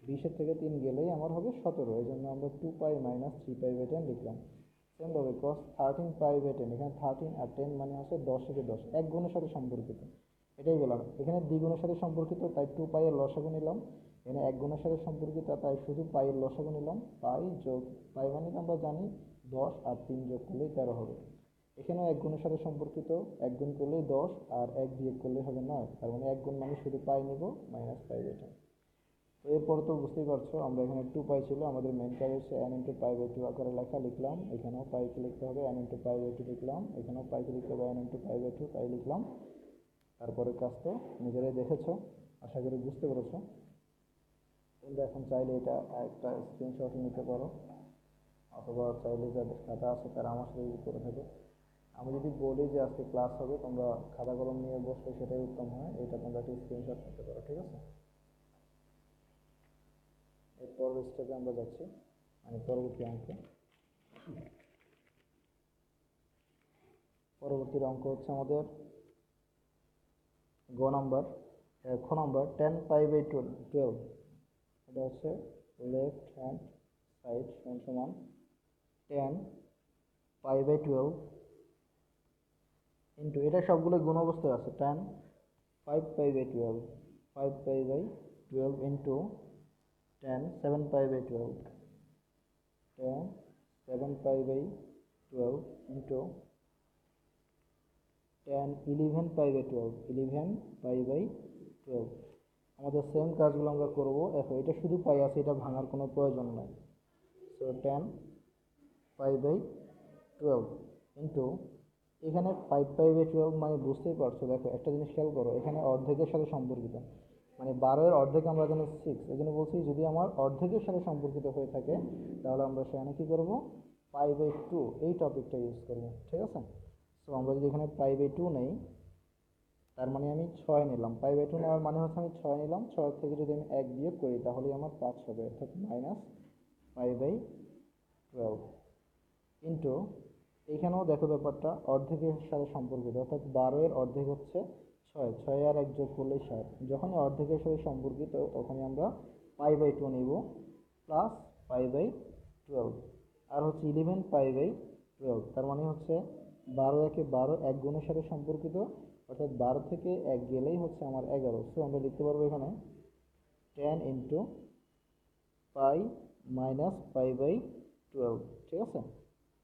20-এর থেকে 3 গেলেই আমার হবে 17, এই জন্য আমরা 2π - 3π/10 লিখলাম। সেমভাবে cos 13π/10, এখানে 13 আর 10 মানে হচ্ছে 10 - 10, এক গুণের সাথে সম্পর্কিত, এটাই বললাম। এখানে দ্বিগুণের সাথে সম্পর্কিত, তাই 2π এর লসাগু নিলাম। এখানে এক গুণের সাথে সম্পর্কিত, তাই শুধু পাই এর লসাগু নিলাম। পাই মানে আমরা জানি 10 আর 3 যোগ করলেই 13 হবে। এখানেও এক গুণের সাথে সম্পর্কিত, এক গুণ করলেই 10 আর এক বিয়োগ করলেই হবে 9, তার মানে এক গুণ মানে শুধু পাই নিব মাইনাস π/10। তো এরপর তো বুঝতেই পারছো, আমরা এখানে 2π ছিল, আমাদের মেন কাজ হচ্ছে n × π/2 আকারে লেখা, লিখলাম। এখানেও পাইকে লিখতে হবে n × π/2 লিখলাম, এখানেও পাইকে লিখতে হবে n × π/2, তাই লিখলাম। তারপরে কাজ তো নিজেরাই দেখেছো, আশা করি বুঝতে পেরেছো। তোমরা এখন চাইলে এটা একটা স্ক্রিনশট নিতে পারো, অথবা চাইলে যাদের খাতা আছে তারা আমার সাথে ইউজ করে থাকো। আমি যদি বলি যে আজকে ক্লাস হবে, তোমরা খাতা কলম নিয়ে বসলে সেটাই উত্তম হয়, এটা তোমরা একটা স্ক্রিনশট নিতে পারো, ঠিক আছে। এর পরের স্টেপে আমরা যাচ্ছি, মানে পরবর্তী অঙ্কে। পরবর্তী অঙ্ক হচ্ছে আমাদের খ নাম্বার 10π/12, এটা হচ্ছে লেফট হ্যান্ড সাইড সমান 10π/12 ইন্টু, এটা সবগুলো গুণ অবস্থায় আছে, 5π/12 ইন্টু 7π/12 7π/12 ইন্টু 11π/12 আমাদের সেম কাজগুলো আমরা করব। দেখো এটা শুধু পাই আছে, এটা ভাঙার কোনো প্রয়োজন নাই। সো 10π/12 ইন্টু, এখানে 5π/12 মানে বুঝতেই পারছো। দেখো একটা জিনিস খেয়াল করো, এখানে অর্ধেকের সাথে সম্পর্কিত, মানে 12 এর অর্ধেক আমরা জানি 6, এই জন্য বলছি যদি আমার অর্ধেকের সাথে সম্পর্কিত হয়ে থাকে তাহলে আমরা সেখানে কী করবো, π/2 এই টপিকটা ইউজ করবো, ঠিক আছে। সো আমরা যদি এখানে π/2 নেই, তার মানে আমি 6 নিলাম। π/2 নেওয়ার মানে হচ্ছে আমি 6 নিলাম, 6 থেকে যদি আমি 1 বিয়োগ করি তাহলেই আমার 5 হবে, অর্থাৎ মাইনাস π/12 ইন্টু, এইখানেও দেখো ব্যাপারটা অর্ধেকের সাথে সম্পর্কিত, অর্থাৎ 12 এর অর্ধেক হচ্ছে 6, 6 আর 1 যোগ করলেই 7। যখনই অর্ধেকের সাথে সম্পর্কিত তখনই আমরা π/2 নিব প্লাস π/12, আর হচ্ছে 11π/12, তার মানে হচ্ছে 12 একে 12, এক গুণের সাথে সম্পর্কিত, অর্থাৎ 12 থেকে 1 গেলেই হচ্ছে আমার 11। সো আমরা লিখতে পারবো এখানে 10 ইন্টু পাই মাইনাস π/12, ঠিক আছে।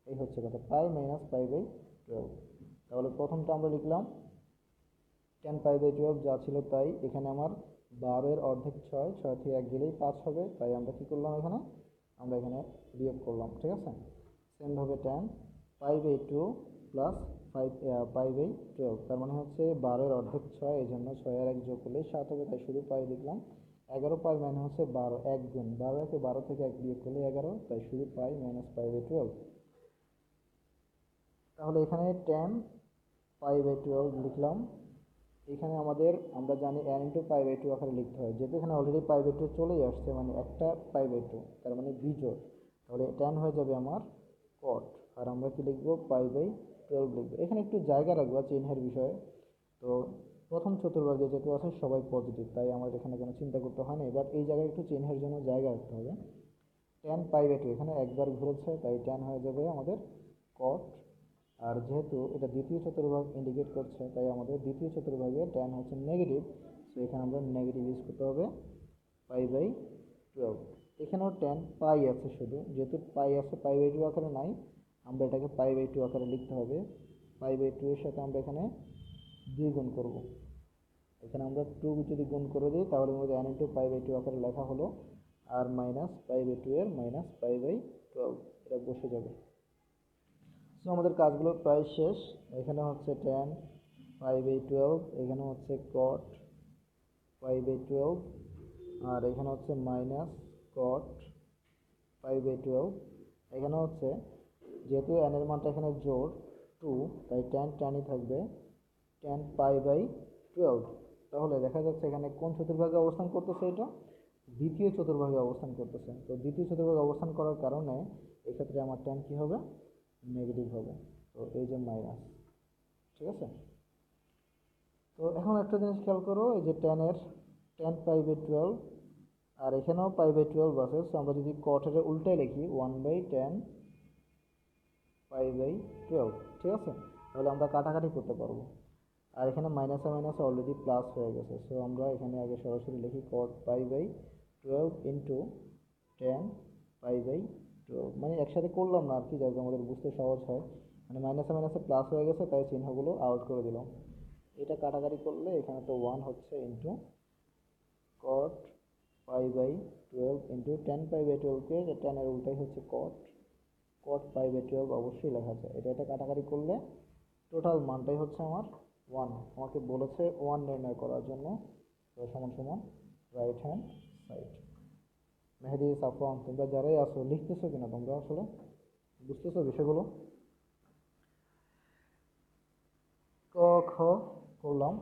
এই হচ্ছে কথা, পাই মাইনাস π/12। তাহলে প্রথমটা আমরা লিখলাম 10π/12 যা ছিল তাই, এখানে আমার 12 এর অর্ধেক 6, 6 থেকে 1 গেলেই 5 হবে, তাই আমরা কী করলাম, আমরা এখানে বিয়োগ করলাম, ঠিক আছে। সেমভাবে 10π/2 প্লাস 5π/12, তার মানে হচ্ছে 12 এর অর্ধেক 6, এই জন্য 6 আর 1 যোগ করলেই 7 হবে, তাই শুধু পাই লিখলাম। 11π মানে হচ্ছে 12, এক গুণ, 12 একে 12 থেকে 1 বিয়োগ করলে 11, তাই শুধু পাই মাইনাস π/12। তাহলে এখানে 10π/12 লিখলাম। এখানে আমরা জানি n × π/2 আকারে লিখতে হয়, যেহেতু এখানে অলরেডি π/2 চলেই আসছে, মানে একটা π/2, তার মানে বিজোড়, তাহলে 10 হয়ে যাবে আমার cot, আর আমরা কি লিখবো, π/12 লিখবো। এখানে একটু জায়গা রাখবো চিহ্নের বিষয়ে। তো প্রথম চতুর্ভাগে যেহেতু আছে সবাই পজিটিভ, তাই আমাদের এখানে কোনো চিন্তা করতে হয় না। এবার এই জায়গায় একটু চিহ্নের জন্য জায়গা রাখতে হবে। tan π/2 এখানে একবার ঘুরেছে, তাই tan হয়ে যাবে আমাদের cot। আর যেহেতু এটা দ্বিতীয় চতুর্ভাগ ইন্ডিকেট করছে, তাই আমাদের দ্বিতীয় চতুর্ভাগে tan হচ্ছে নেগেটিভ, তো এখানে আমরা নেগেটিভ ইউজ করতে হবে π/12। এখানেও tan পাই আছে, শুধু যেহেতু পাই আছে π/2 আকারে নাই, আমরা এটাকে π/2 আকারে লিখতে হবে। π/2 এর সাথে আমরা এখানে 2 গুণ করব। এখানে আমরা 2 যদি গুণ করে দিই তাহলে আমাদের n ইন্টু π/2 আকারে লেখা হলো, আর মাইনাস π/2 এর মাইনাস π/12 এটা বসে যাবে। সো আমাদের কাজগুলো প্রায় শেষ। এখানে হচ্ছে tan π/12, এখানে হচ্ছে cot π/12, আর এখানে হচ্ছে মাইনাস cot π/12। এখানে হচ্ছে যেহেতু n এর মানটা এখানে জোড় 2, তাই tanই থাকবে tan π/12। তাহলে দেখা যাচ্ছে এখানে কোন চতুর্ভাগে অবস্থান করতেছে, এটা দ্বিতীয় চতুর্ভাগে অবস্থান করতেছে। তো দ্বিতীয় চতুর্ভাগে অবস্থান করার কারণে এক্ষেত্রে আমার tan কি হবে, নেগেটিভ হবে। তো এই যে মাইনাস, ঠিক আছে। তো এখন একটা জিনিস খেয়াল করো, এই যে tan π/12, আর এখানেও π/12 আছে। সো আমরা যদি কটের উল্টায় লিখি 1/tan π/12, ঠিক আছে, তাহলে আমরা কাটাকাটি করতে পারবো। আর এখানে মাইনাসে মাইনাসে অলরেডি প্লাস হয়ে গেছে। সো আমরা এখানে আগে সরাসরি লিখি cot π/12 ইন্টু tan π/12, মানে একসাথে করলাম না আর কি, যাতে আমাদের বুঝতে সহজ হয়। মানে মাইনাসে মাইনাসে প্লাস হয়ে গেছে, তাই চিহ্নগুলো আউট করে দিলাম। এটা কাটাকাটি করলে এখানে তো 1 হচ্ছে, ইন্টু cot π/12 ইন্টু tan π/12কে, tan এর উল্টাই হচ্ছে cot π/12 অবশ্যই লেখা যায়। এটা কাটাকাটি করলে টোটাল মানটাই হচ্ছে আমার 1। আমাকে বলেছে 1 নির্ণয় করার জন্য। তো সমান সমান রাইট হ্যান্ড সাইড। মেহেদি, সাফওয়ান, তোমরা যারাই আসো লিখতেছো কিনা, তোমরা আসলে বুঝতেছো বিষয়গুলো? ক খ করলাম।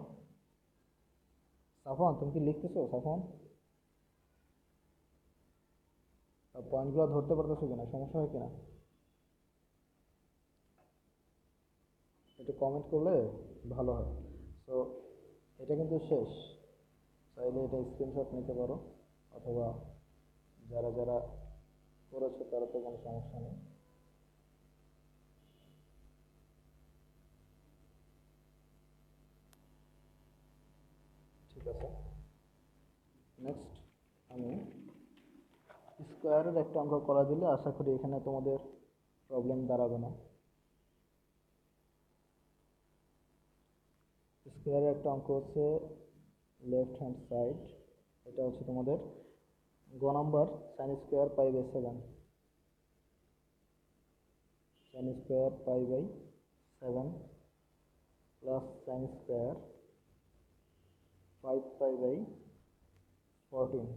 সাফওয়ান, তুমি কি লিখতেছো? সাফওয়ান, পয়েন্টগুলো ধরতে পারতেছো কিনা, সমস্যা হয় কিনা একটু কমেন্ট করলে ভালো হয়। সো এটা কিন্তু শেষ, চাইলে এটা স্ক্রিনশট নিতে পারো, অথবা যারা যারা করেছো তারা তো কোনো সমস্যা নেই। ঠিক আছে, নেক্সট আমি স্কোয়ারের একটা অঙ্ক করা দিলে আশা করি এখানে তোমাদের প্রবলেম দাঁড়াবে না। স্কোয়ারের একটা অঙ্ক হচ্ছে লেফট হ্যান্ড সাইড, এটা হচ্ছে তোমাদের গ number, sin² π/7, sin² π/7 plus sin² 5π/14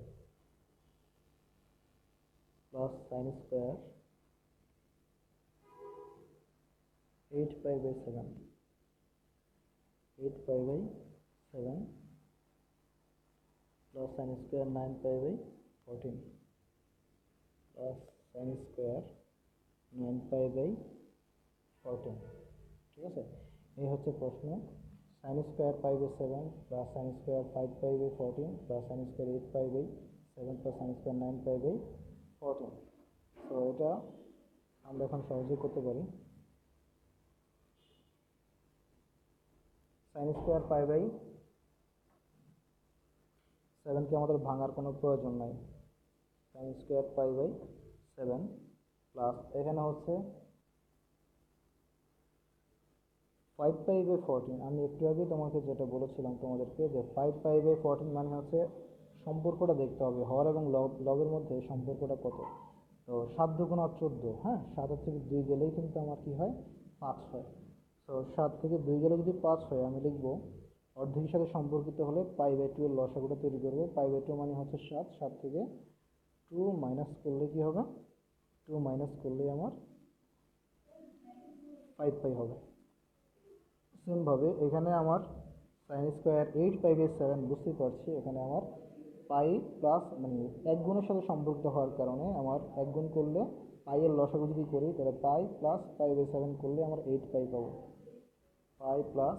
plus sin² 8π/7 plus sin² 9π/14 plus sin² 9π/14। ঠিক আছে, এই হচ্ছে প্রশ্ন। sin² π/7 plus sin² 5π/14 plus sin² 8π/7 plus sin² 9π/14। তো এটা আমরা এখন সহজেই করতে পারি। sin² π/7কে আমাদের ভাঙার কোনো প্রয়োজন নাই। sin² π/7 প্লাস এখানে হচ্ছে 5π/14। আমি একটু আগে তোমাকে যেটা বলেছিলাম তোমাদেরকে, যে 5π/14 মানে হচ্ছে সম্পর্কটা দেখতে হবে, হর এবং লগের মধ্যে সম্পর্কটা কত। তো 7 দুগুণ 14, হ্যাঁ, 7 থেকে 2 গেলেই কিন্তু আমার কি হয়, 5 হয়। তো 7 থেকে 2 গেলে যদি 5 হয়, আমি লিখবো অর্ধেকের সাথে সম্পর্কিত হলে π/2 এর লসাগুটা তৈরি করবে। π/2 মানে হচ্ছে 7, 7 থেকে 2 মাইনাস করলে কি হবে, 2 মাইনাস করলেই আমার 5π হবে। সেমভাবে এখানে আমার sin² 8π/7, বুঝতে পারছি এখানে আমার পাই প্লাস মানে এক গুণের সাথে সম্পর্কিত হওয়ার কারণে আমার এক গুণ করলে π পাই এর লসাগু যদি করি তাহলে পাই প্লাস পাই বাই 7 করলে আমরা 8 পাই পাবো। Pi plus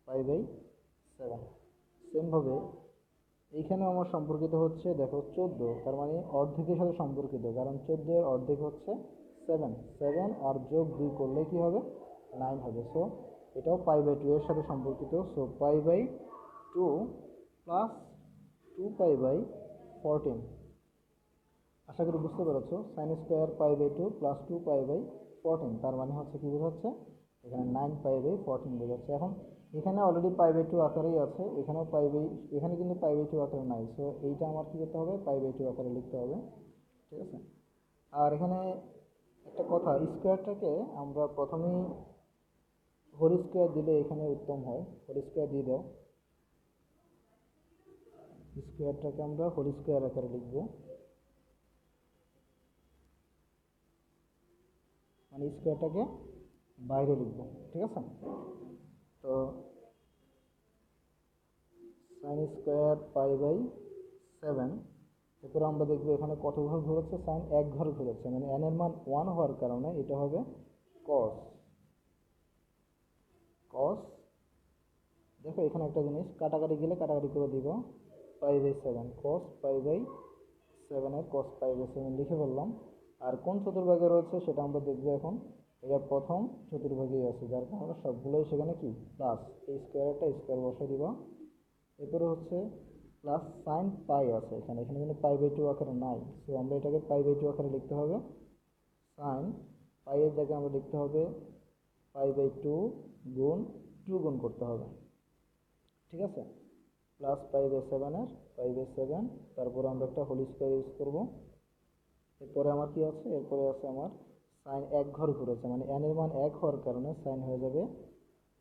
pi by 7। সেমভাবে এইখানে আমার সম্পর্কিত হচ্ছে দেখো 14, তার মানে অর্ধেকের সাথে সম্পর্কিত, কারণ 14 এর অর্ধেক হচ্ছে 7। 7 আর যোগ 2 করলে কি হবে? 9 হবে। সো এটাও পাই বাই 2 এর সাথে সম্পর্কিত। So pi by 2 plus 2 pi by 14। আশা করি বুঝতে পেরেছো। Sine square pi by 2 plus 2 pi by 14, তার মানে হচ্ছে কি বোঝাচ্ছে? এখানে 9 পাই বাই 14 বোঝাচ্ছে। এখন এখানে অলরেডি পাই বাই 2 আকারেই আছে, এখানেও পাই বাই, এখানে কিন্তু পাই বাই 2 আকারে নাই। সো এইটা আমার কি করতে হবে? পাই বাই 2 আকারে লিখতে হবে, ঠিক আছে? আর এখানে একটা কথা, স্কোয়ারটাকে আমরা প্রথমেই হোল স্কোয়ার দিলে এখানে উত্তম হয়। হোল স্কোয়ার দিয়ে দাও, স্কোয়ারটাকে আমরা হোল স্কোয়ার আকারে লিখবো, মানে স্কোয়ারটাকে বাইরে লিখবো, ঠিক আছে? তো সাইন স্কোয়ার পাই বাই 7, এরপরে আমরা দেখবো এখানে কত ঘর ঘুরেছে? সাইন 1 ঘর ঘুরেছে, মানে n এর মান 1 হওয়ার কারণে এটা হবে কস। কস, দেখো এখানে একটা জিনিস কাটাকাটি গেলে কাটাকাটি করে দিব, পাই বাই 7 কস পাই বাই 7 এর কস পাই বাই 7 লিখে ফেললাম। আর কোন চতুর্ভাগে রয়েছে সেটা আমরা দেখবো এখন। এটা প্রথম চতুর্ভাগেই আছে, যার কারণে সবগুলোই সেখানে কি প্লাস, এই স্কোয়ারটা স্কোয়ার বসাই দিব। এরপরে হচ্ছে প্লাস সাইন পাই আছে এখানে, এখানে কিন্তু পাই বাই 2 আকারে নাই। সো আমরা এটাকে পাই বাই 2 আকারে লিখতে হবে। সাইন পাই এর জায়গায় আমরা লিখতে হবে পাই বাই 2 গুণ 2 গুণ করতে হবে, ঠিক আছে? প্লাস পাই বাই 7 এর পাই বাই 7, তারপরে আমরা একটা হোল স্কোয়ার ইউজ করবো। এরপরে আমার কি আছে? এরপরে আছে আমার সাইন 1 ঘর ঘুরেছে, মানে n এর মান 1 হওয়ার কারণে সাইন হয়ে যাবে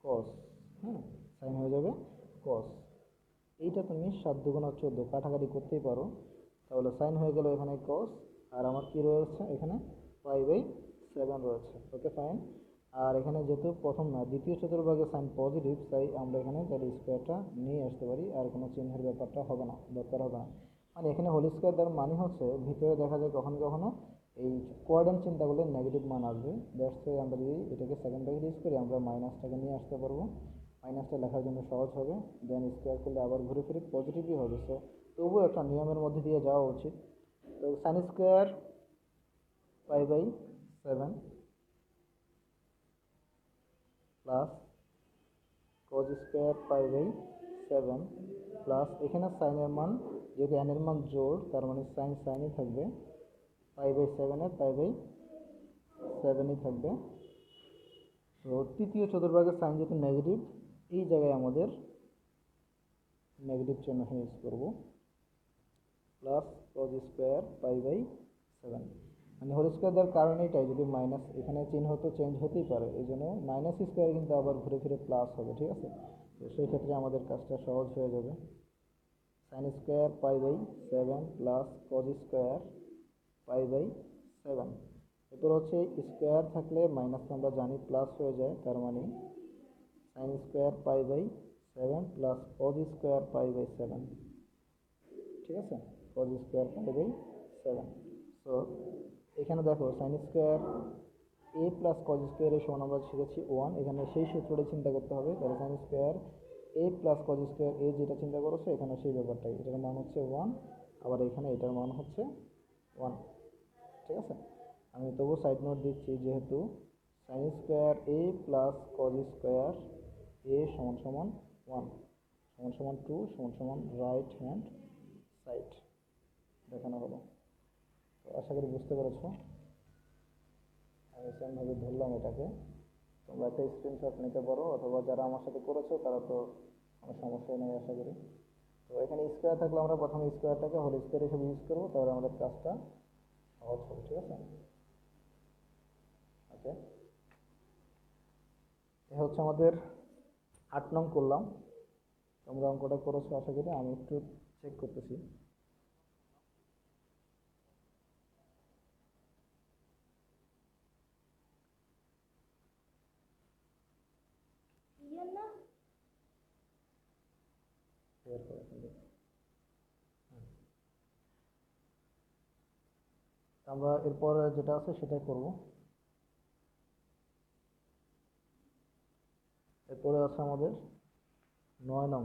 কস। হ্যাঁ, সাইন হয়ে যাবে কস। এইটা তুমি 7 দুগুণা 14 কাটাকাটি করতেই পারো, তাহলে সাইন হয়ে গেল এখানে কস। আর আমার কি রয়েছে? এখানে পাই বাই 7 রয়েছে। ওকে, ফাইন। আর এখানে যেহেতু প্রথম না দ্বিতীয় চতুর্ভাগে সাইন পজিটিভ, তাই আমরা এখানে তার স্কোয়ারটা নিয়ে আসতে পারি, আর কোনো চিহ্নের ব্যাপারটা হবে না, দরকার হবে না। মানে এখানে হোল স্কোয়ার দেওয়ার মানে হচ্ছে ভিতরে দেখা যায় কখনো কখনো এই কোয়াড্রেন্ট চিন্তা করলে নেগেটিভ মান আসবে। দ্যাটস ওয়াই আমরা যদি এটাকে সেকেন্ড ব্র্যাকেট ইউজ করি, আমরা মাইনাসটাকে নিয়ে আসতে পারবো, মাইনাসটা লেখার জন্য সহজ হবে। দেন স্কোয়ার করলে আবার ঘুরে ফিরে পজিটিভই হবে। সো তবুও একটা নিয়মের মধ্যে দিয়ে যাওয়া উচিত। তো sine square pi by 7 plus cos square pi by 7 plus এখানে সাইনের মান, যেহেতু n এর মান জোড়, তার মানে সাইন সাইনই থাকবে, পাই বাই 7 এর পাই বাই 7ই থাকবে। তো তৃতীয় চতুর্ভাগের সাইন যেহেতু নেগেটিভ, এই জায়গায় আমাদের নেগেটিভ চিহ্ন ইউজ করব, plus cos square pi by 7। মানে হোল স্কোয়ার দেওয়ার কারণ এটাই, যদি মাইনাস এখানে চিহ্ন তো চেঞ্জ হতেই পারে, এই জন্য মাইনাস স্কোয়ার কিন্তু আবার ঘুরে ফিরে প্লাস হবে, ঠিক আছে? তো সেই ক্ষেত্রে আমাদের কাজটা সহজ হয়ে যাবে। Sine square pi by 7 plus cos square pi by 7। এরপর হচ্ছে স্কোয়ার থাকলে মাইনাস আমরা জানি প্লাস হয়ে যায়, তার মানে sine square pi by 7 plus cos square pi by 7, ঠিক আছে? Cos square pi by 7। So এখানে দেখো sine square A plus cos স্কোয়ারের সমান আমরা শিখেছি 1, এখানে সেই সূত্রটা চিন্তা করতে হবে। তাহলে sign square A plus cos square এ যেটা চিন্তা করেছো এখানে সেই ব্যাপারটাই, এটার মান হচ্ছে 1, আবার এখানে এটার মান হচ্ছে 1, ঠিক আছে? আমি তবু সাইড নোট দিচ্ছি, যেহেতু sign square A plus cos square এ সমান সমান 1 সমান সমান 2 সমান সমান রাইট হ্যান্ড সাইড দেখানো হলো। তো আশা করি বুঝতে পেরেছো। আমি সেমভাবে ধরলাম এটাকে, তোমরা একটা স্ক্রিনশট নিতে পারো, অথবা যারা আমার সাথে করেছো তারা তো কোনো সমস্যাই নেই আশা করি। তো এখানে স্কোয়ার থাকলে আমরা প্রথমে স্কোয়ারটাকে হোল স্কোয়ার হিসেবে ইউজ করবো, তাহলে আমাদের কাজটা সহজ হবে, ঠিক আছে? ওকে, এ হচ্ছে আমাদের 8 নং করলাম। তোমরা অঙ্কটা করেছো আশা করি, আমি একটু চেক করতেছি। আমরা এরপরে যেটা আছে সেটাই করব। এরপরে আছে আমাদের 9 নং।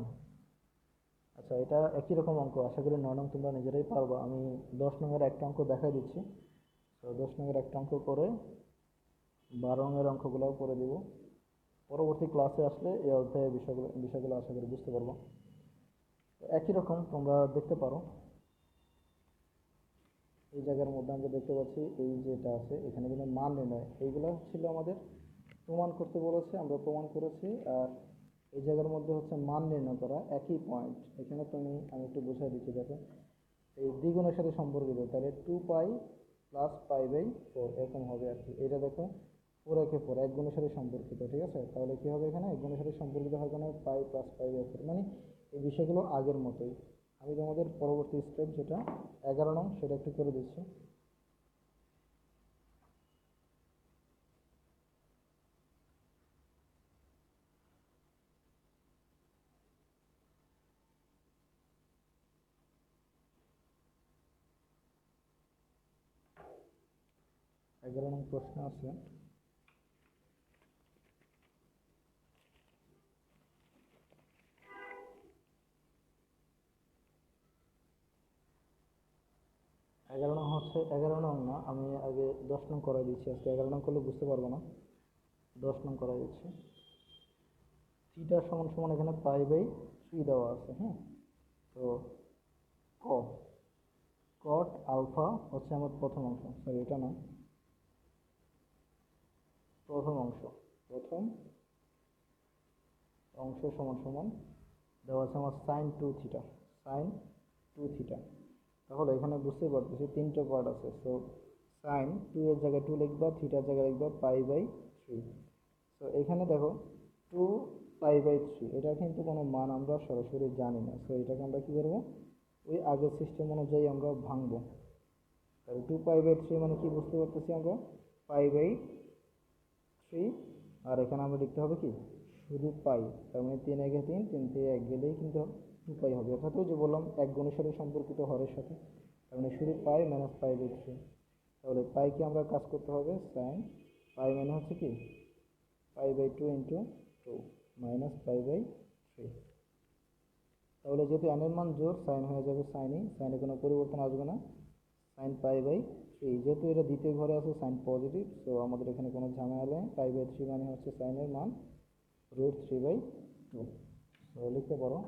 আচ্ছা, এটা একই রকম অঙ্ক, আশা করি 9 নং তোমরা নিজেরাই পারবা। আমি 10 নংয়ের একটা অঙ্ক দেখাই দিচ্ছি। তো 10 নংয়ের একটা অঙ্ক করে 12 নংয়ের অঙ্কগুলোও করে দিব। পরবর্তী ক্লাসে আসলে এই অধ্যায়ের বিষয়গুলো আশা করি বুঝতে পারবো। তো একই রকম তোমরা দেখতে পারো, এই জায়গার মধ্যে আমরা দেখতে পাচ্ছি এই যেটা আছে এখানে কিন্তু মান নির্ণয়, এইগুলো ছিল আমাদের প্রমাণ করতে বলেছে, আমরা প্রমাণ করেছি। আর এই জায়গার মধ্যে হচ্ছে মান নির্ণয় করা, একই পয়েন্ট। এখানে আমি একটু বুঝাই দিচ্ছি, দেখো এই দ্বিগুণের সাথে সম্পর্কিত, তাহলে 2π + π/4 এরকম হবে আর কি। এটা দেখো 4 এক গুণের সাথে সম্পর্কিত, ঠিক আছে? তাহলে কি হবে, এখানে এক গুণের সাথে সম্পর্কিত হয় কেন, π + π/4, মানে এই বিষয়গুলো আগের মতোই। আমি তোমাদের পরবর্তী স্টেপ যেটা 11 নং সেটা একটু করে দিচ্ছি। এগারো নং প্রশ্ন আছে, এগারো নং না, আমি আগে 10 নং করাই দিচ্ছি। আজকে 11 নং করলে বুঝতে পারবো না, 10 নং করাই দিচ্ছি। থিটা সমান সমান এখানে π/3 দেওয়া আছে, হ্যাঁ। তো ক কট আলফা হচ্ছে আমার প্রথম অংশ, সরি এটা না, প্রথম অংশ, প্রথম অংশ সমান সমান দেওয়া আছে আমার sin2 থিটা, sin2 থিটা। তাহলে এখানে বুঝতে পারতেছি তিনটে পার্ট আছে। সো sin 2 এর জায়গায় 2 লিখবা, থিটার জায়গায় লিখবা π/3। সো এখানে দেখো 2π/3, এটা কিন্তু কোনো মান আমরা সরাসরি জানি না। সো এটাকে আমরা কী করবো, ওই আগের সিস্টেম অনুযায়ী আমরা ভাঙবো। তাহলে 2π/3 মানে কি বুঝতে পারতেছি আমরা, π/3। আর এখানে আমরা লিখতে হবে কি, শুধু পাই, তার মানে 3 একে 3, 3 থেকে 1 গেলেই কিন্তু 2π হবে। অর্থাৎ ওই যে বললাম এক গুণের সাথে সম্পর্কিত হরের সাথে, তার মানে শুধু পাই মাইনাস π/3। তাহলে পাইকে আমরা কাজ করতে হবে সাইন, পাই মানে হচ্ছে কি π/2 ইন্টু 2 মাইনাস π/3। তাহলে যেহেতু n এর মান জোর, সাইন হয়ে যাবে সাইনই, সাইনে কোনো পরিবর্তন আসবে না, সাইন π/3। যেহেতু এটা দ্বিতীয় ঘরে আছে সাইন পজিটিভ, সো আমাদের এখানে কোনো ঝামেলা নেই। π/3 মানে হচ্ছে সাইনের মান √3/2। তো লিখতে পারো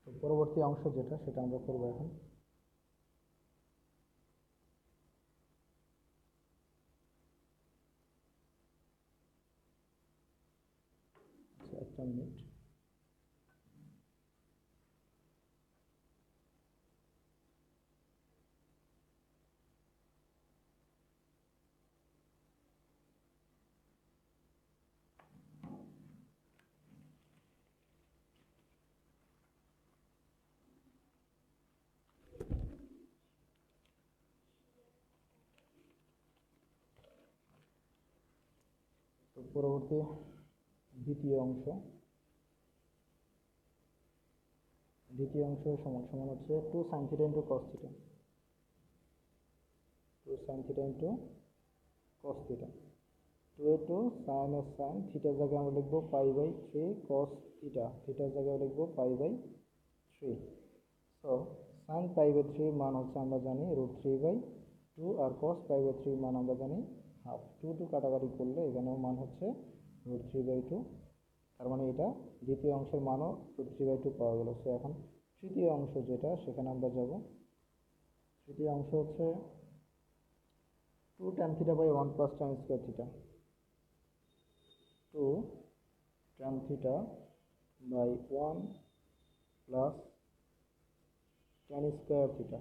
তো পরবর্তী অংশ যেটা সেটা আমরা করবো এখন। আচ্ছা, একটা মিনিট। তো পরবর্তী দ্বিতীয় অংশ, সমান সমান হচ্ছে 2 sin theta into cos theta, 2 sin theta into cos theta. 2 এ 2, সাইন এর সাইন, থিটার জায়গায় আমরা লিখবো π/3, cos থিটা, থিটার জায়গায় লিখবো π/3। সো সাইন π/3 মান হচ্ছে আমরা জানি √3/2, আর cos π/3 মান আমরা জানি হাফ। 2 2 কাটাকাটি করলে এখানেও মান হচ্ছে √3/2। তার মানে এটা দ্বিতীয় অংশের মানও √3/2 পাওয়া গেল। সো এখন তৃতীয় অংশ যেটা, সেখানে আমরা যাব। তৃতীয় অংশ হচ্ছে 2 tan theta by 1 plus tan square theta, 2 tan theta by 1 plus tan square theta।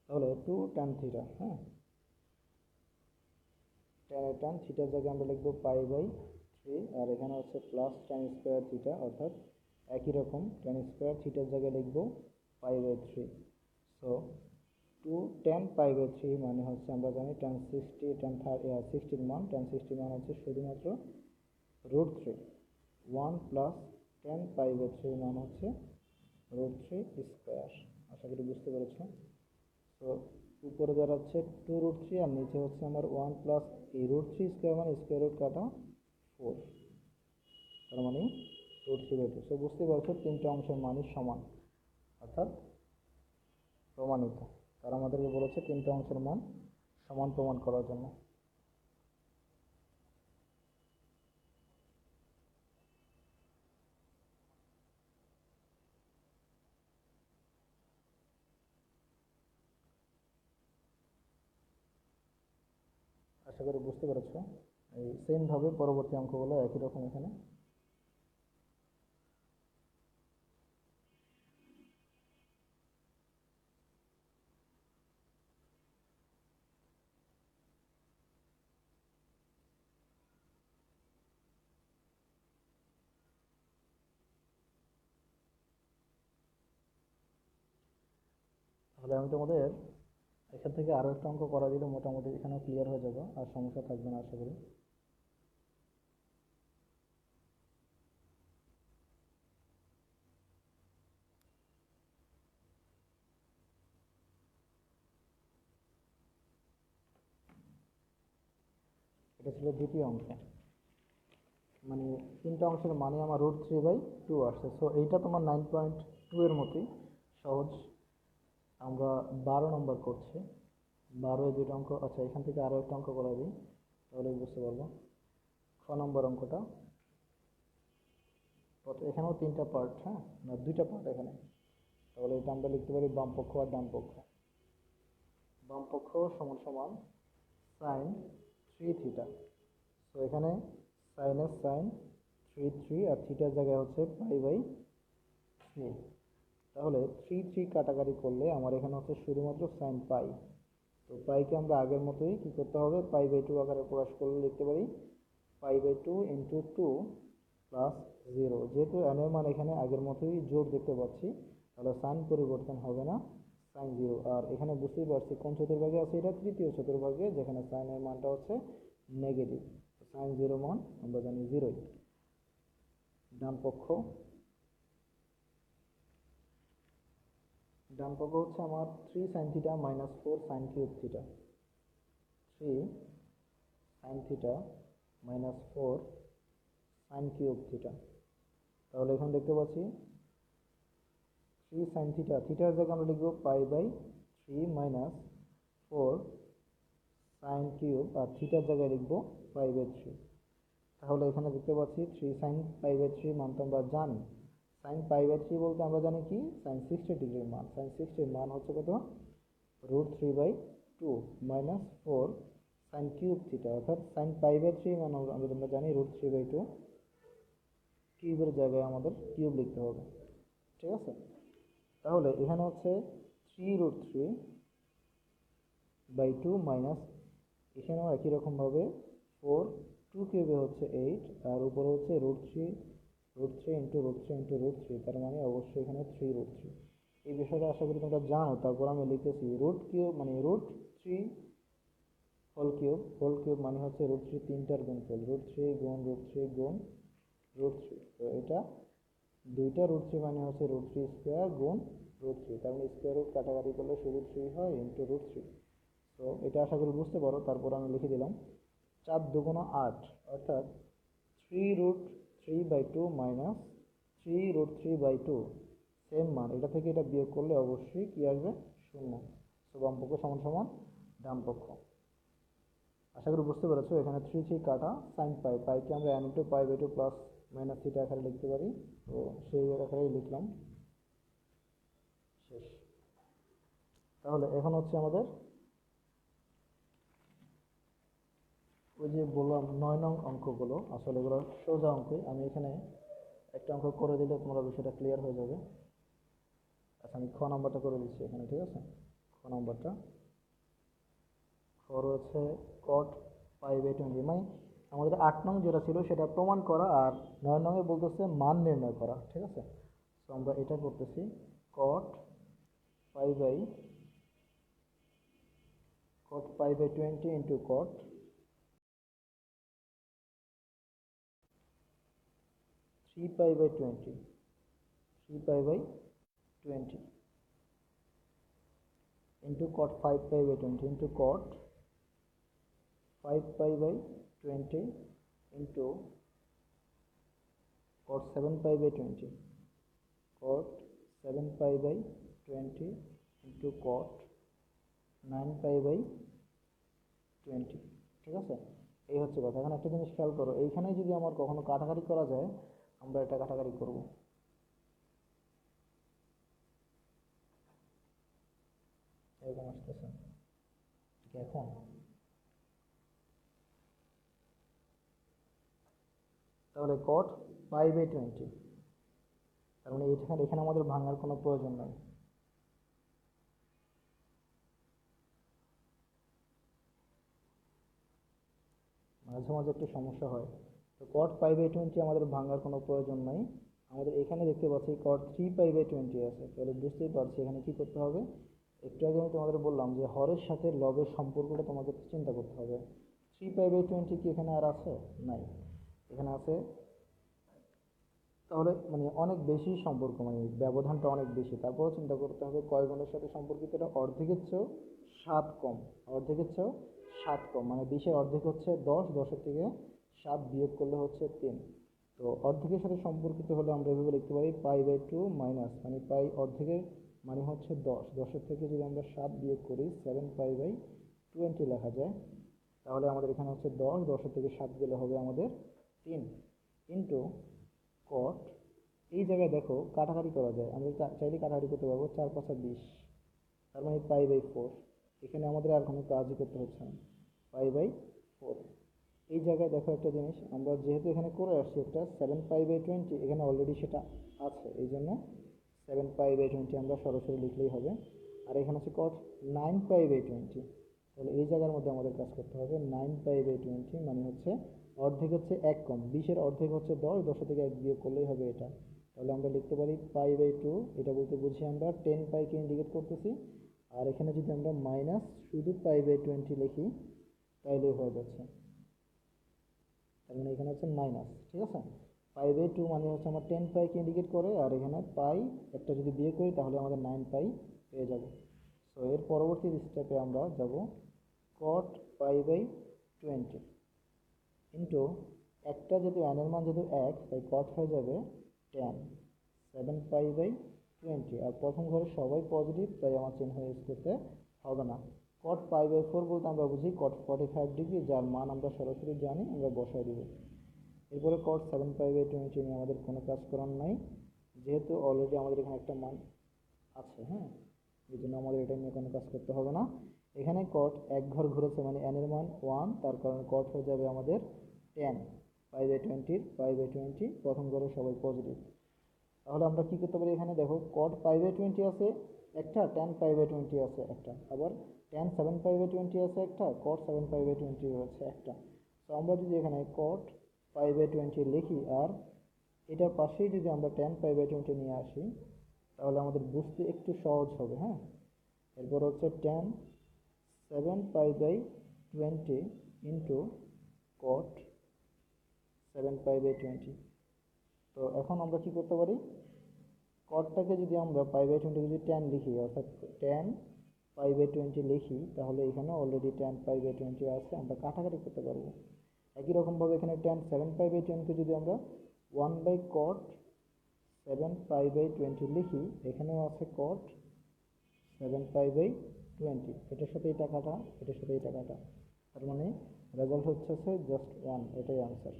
তাহলে 2 tan theta, হ্যাঁ, tan থিটার জায়গায় আমরা লিখবো পাই বাই 3, আর এখানে হচ্ছে প্লাস tan স্কোয়ার থিটা, অর্থাৎ একই রকম tan স্কোয়ার থিটার জায়গায় লিখবো pi by 3। So 2 tan pi by 3 মানে হচ্ছে আমরা জানি tan 60 মান, tan 60 মান হচ্ছে শুধুমাত্র √3। 1 প্লাস tan পাই বাই 3 মান হচ্ছে √3 স্কোয়ার। আশা করি বুঝতে পেরেছ। তো উপরে দাঁড়াচ্ছে 2√3 আর নিচে হচ্ছে আমার 1 প্লাস এই √3 স্কোয়ার মানে স্কোয়ার রুট কাটা 4, তার মানে √3/2। সো বুঝতে পারছো তিনটা অংশের মানই সমান, অর্থাৎ প্রমাণিত। তারা আমাদেরকে বলেছে তিনটা অংশের মান সমান প্রমাণ করার জন্য। আশা করি বুঝতে পেরেছো। এই সেমভাবে পরবর্তী অঙ্কগুলো একই রকম এখানে। তাহলে আমি তোমাদের এখান থেকে আরও একটা অঙ্ক করা দিলে মোটামুটি এখানেও ক্লিয়ার হয়ে যাবে, আর সমস্যা থাকবে না আশা করি। এটা ছিল দ্বিতীয় অঙ্ক, মানে তিনটা অংশের মানে আমার √3/2 আসছে। সো এইটা তোমার 9.2 এর মতোই সহজ। আমরা 12 নম্বর করছি, 12 দুটো অঙ্ক। আচ্ছা, এখান থেকে আরও একটা অঙ্ক করা দিই, তাহলে বুঝতে পারবো। 6 নম্বর অঙ্কটা, এখানেও তিনটা পার্ট, হ্যাঁ, না দুইটা পার্ট এখানে। তাহলে এটা আমরা লিখতে পারি বাম পক্ষ আর ডান পক্ষ। বাম পক্ষ সমান সমান সাইন 3 থিটা। তো এখানে সাইনের সাইন 3 আর থিটার জায়গায় হচ্ছে পাই বাই 3। তাহলে 3 কাটাকাটি করলে আমার এখানে হচ্ছে শুধুমাত্র সাইন পাই। তো পাইকে আমরা আগের মতোই কী করতে হবে, পাই বাই 2 আকারে প্রকাশ করলে লিখতে পারি পাই বাই 2 ইন্টু 2 প্লাস 0। যেহেতু এন এর মান এখানে আগের মতোই জোর দেখতে পাচ্ছি, তাহলে সাইন পরিবর্তন হবে না, সাইন 0। আর এখানে বুঝতেই পারছি কোন চতুর্ভাগে আছে, এটা তৃতীয় চতুর্ভাগে, যেখানে সাইনের মানটা হচ্ছে নেগেটিভ। সাইন 0 মান আমরা জানি 0। ডান পক্ষ হচ্ছে আমার 3 sine theta minus 4 sine cube theta, 3 sine theta minus 4 sine cube theta. তাহলে এখানে দেখতে পাচ্ছি 3 সাইন থিটা, থিটার জায়গায় আমরা লিখবো pi by 3 minus 4 sine cube, আর থিটার জায়গায় লিখবো পাই বাই 3। তাহলে এখানে দেখতে পাচ্ছি 3 সাইন পাই বাই 3 মান তো আমরা জানি। সাইন পাই বাই 3 বলতে আমরা জানি কি, সাইন 60 ডিগ্রির মান। সাইন 60 মান হচ্ছে কত, √3/2 মাইনাস 4 সাইন কিউব থিটা, অর্থাৎ সাইন পাই বাই 3 মান আমরা জানি √3/2। কিউবের জায়গায় আমাদের কিউব লিখতে হবে, ঠিক আছে। তাহলে এখানে হচ্ছে 3√3/2 মাইনাস, এখানেও একই রকমভাবে 4, 2 কিউবে হচ্ছে 8, আর উপরে হচ্ছে √3 ইন্টু √3, তার মানে অবশ্যই এখানে 3√3। এই বিষয়টা আশা করি তোমরা জানো, তারপর আমি লিখেছি রুট কিউব মানে √3 হোল কিউব মানে হচ্ছে √3 তিনটার গুণফল, √3 গুণ √3 গুণ √3। তো এটা দুইটা √3 মানে হচ্ছে √3 স্কোয়ার গুণ √3, তার মানে স্কোয়ার রুট কাটাকাটি করলে শুধু 3 হয় ইন্টু √3। তো এটা আশা করি বুঝতে পারো। তারপর আমি লিখে দিলাম 4 দুগুণ 8, অর্থাৎ 3√3/2 মাইনাস 3√3/2, সেম মান। এটা থেকে এটা বিয়োগ করলে অবশ্যই কি আসবে, 0। তো বাম পক্ষ সমান সমান ডান পক্ষ। আশা করি বুঝতে পেরেছো। এখানে 3 কাটা সাইন পাই, পাইকে আমরা n into pi by 2 plus minus theta আকারে লিখতে পারি। তো সেই আকারেই লিখলাম, শেষ। তাহলে এখন হচ্ছে আমাদের ওই যে বললাম 9 নং অঙ্কগুলো, আসলে এগুলো সোজা অঙ্কই। আমি এখানে একটা অঙ্ক করে দিলে তোমরা বিষয়টা ক্লিয়ার হয়ে যাবে। আচ্ছা, আমি খ নাম্বারটা করে দিচ্ছি এখানে, ঠিক আছে? খ নাম্বারটা রয়েছে cot π/20, মানে আমাদের 8 নং যেটা ছিল সেটা প্রমাণ করা, আর 9 নং এ বলতেছে মান নির্ণয় করা, ঠিক আছে? তো আমরা এটা করতেছি cot π/20 into cot 3π/20 into cot 5π/20 into cot 5π/20 into cot 7π/20 cot 7π/20 into cot 9π/20, ঠিক আছে? এই হচ্ছে কথা। এখন একটা জিনিস খেয়াল করো, এইখানে যদি আমার কখনো কাটাকাটি করা যায়, আমরা এটা কাটাকাটি করব। এরকম আসতেছে, ঠিক আছে? এখন তাহলে cot π/20, তার মানে এখানে আমাদের ভাঙার কোনো প্রয়োজন নাই। মাঝে মাঝে একটু সমস্যা হয়। তো cot π/20 আমাদের ভাঙার কোনো প্রয়োজন নাই। আমাদের এখানে দেখতে পাচ্ছি cot 3π/20 আছে, তাহলে বুঝতেই পারছি এখানে কি করতে হবে। একটু আগে আমি তোমাদের বললাম যে হরের সাথে লবের সম্পর্কটা তোমাকে চিন্তা করতে হবে। 3π/20 কি এখানে আর আছে? নাই, এখানে আছে। তাহলে মানে অনেক বেশি সম্পর্ক, মানে ব্যবধানটা অনেক বেশি। তারপরও চিন্তা করতে হবে কয় গুণের সাথে সম্পর্কিত, এটা অর্ধেকের চেয়েও 7 কম, অর্ধেকের চেয়েও 7 কম, মানে 20-এর অর্ধেক হচ্ছে 10, 10-এর থেকে 7 বিয়োগ করলে হচ্ছে 3। তো অর্ধেকের সাথে সম্পর্কিত হলে আমরা এভাবে লিখতে পারি π/2 মাইনাস, মানে পাই অর্ধেকের মানে হচ্ছে 10, 10-এর থেকে যদি আমরা 7 বিয়োগ করি 7π/20 লেখা যায়। তাহলে আমাদের এখানে হচ্ছে 10, 10-এর থেকে 7 গেলে হবে আমাদের 3 ইন্টু cot, এই জায়গায় দেখো কাটাকাটি করা যায়, আমরা চাইলে কাটাকাটি করতে পারবো, 4 5 20, তার মানে π/4। এখানে আমাদের আর কোনো কাজই করতে হচ্ছে না, π/4। এই জায়গায় দেখো একটা জিনিস, আমরা যেহেতু এখানে করে আসছি একটা 7π/20, এখানে অলরেডি সেটা আছে, এই জন্য 7π/20 আমরা সরাসরি লিখলেই হবে। আর এখানে আছে cot 9π/20, তাহলে এই জায়গার মধ্যে আমাদের কাজ করতে হবে। 9π/20 মানে হচ্ছে অর্ধেক হচ্ছে 1 কম, 20-এর অর্ধেক হচ্ছে 10, 10 থেকে 1 বিয়োগ করলেই হবে এটা। তাহলে আমরা লিখতে পারি π/2, এটা বলতে বুঝি আমরা 10πকে ইন্ডিকেট করতেছি। আর এখানে যদি আমরা মাইনাস শুধু π/20 লিখি তাইলেই হয়ে যাচ্ছে, তার মানে এখানে হচ্ছে মাইনাস, ঠিক আছে? π/2 মানে হচ্ছে আমার 10πকে ইন্ডিকেট করে, আর এখানে পাই একটা যদি বিয়োগ করি তাহলে আমাদের 9π পেয়ে যাবে। তো এর পরবর্তী স্টেপে আমরা যাব cot π/20 ইন্টু একটা যেহেতু n এর মান যেহেতু 1, তাই cot হয়ে যাবে tan 7π/20, আর প্রথম ঘরে সবাই পজিটিভ, তাই আমার চেঞ্জ হয়ে করতে হবে না। cot π/4 বলতে আমরা বুঝি cot 45 ডিগ্রি, যার মান আমরা সরাসরি জানি, আমরা বসাই দিব। এরপরে cot 7π/20 নিয়ে আমাদের কোনো কাজ করার নাই, যেহেতু অলরেডি আমাদের এখানে একটা মান আছে, হ্যাঁ, এই জন্য আমাদের এটা নিয়ে কোনো কাজ করতে হবে না। এখানে cot এক ঘর ঘুরেছে, মানে n এর মান 1, তার কারণে cot হয়ে যাবে আমাদের tan π/20, প্রথম ঘরে সবাই পজিটিভ। তাহলে আমরা কি করতে পারি, এখানে দেখো cot π/20 আছে একটা, tan π/20 আছে একটা, আবার tan 7π/20 আছে একটা, cot 7π/20 আছে একটা। তো আমরা যদি এখানে cot π/20 লিখি, আর এটার পাশেই যদি আমরা tan π/20 নিয়ে আসি, তাহলে আমাদের বুঝতে একটু সহজ হবে, হ্যাঁ। এরপর হচ্ছে tan 7π/20 ইন্টু cot 7π/20। তো এখন আমরা কি করতে পারি, কটটাকে যদি আমরা π/20 যদি tan লিখি, অর্থাৎ tan π/20 লিখি, তাহলে এখানে অলরেডি tan π/20 আছে, আমরা কাটাকাটি করতে পারবো। একই রকমভাবে এখানে tan 7π/20 যদি আমরা 1/cot 7π/20 লিখি, এখানেও আছে cot 7π/20, এটার সাথে এটা কাটা, এটার সাথে এটা কাটা, তার মানে রেজাল্ট হচ্ছে জাস্ট 1, এটাই আনসার।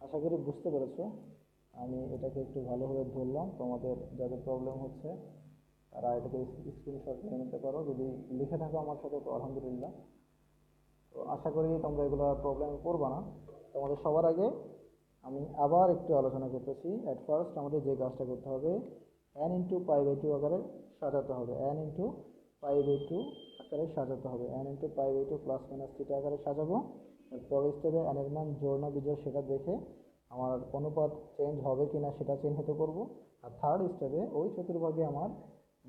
আশা করি বুঝতে পেরেছো। আমি এটাকে একটু ভালোভাবে ধরলাম, তোমাদের যাদের প্রবলেম হচ্ছে তারা এটাকে স্ক্রিনশট নিয়ে নিতে পারো, যদি লিখে থাকো আমার সাথে তো আলহামদুলিল্লাহ। তো আশা করি তোমরা এগুলো প্রবলেমে পড়বা না। তোমাদের সবার আগে আমি আবার একটু আলোচনা করতেছি। অ্যাট ফার্স্ট আমাদের যে কাজটা করতে হবে, n into pi by two আকারে সাজাতে হবে, n into pi by two আকারে সাজাতে হবে, n into pi by two plus minus theta আকারে সাজাবো। পরের স্টেপে n এর মান জোড় না বিজোড় সেটা দেখে আমার অনুপাত চেঞ্জ হবে কিনা সেটা চিহ্নিত করব। আর থার্ড স্টেপে ওই চতুর্ভাগে আমার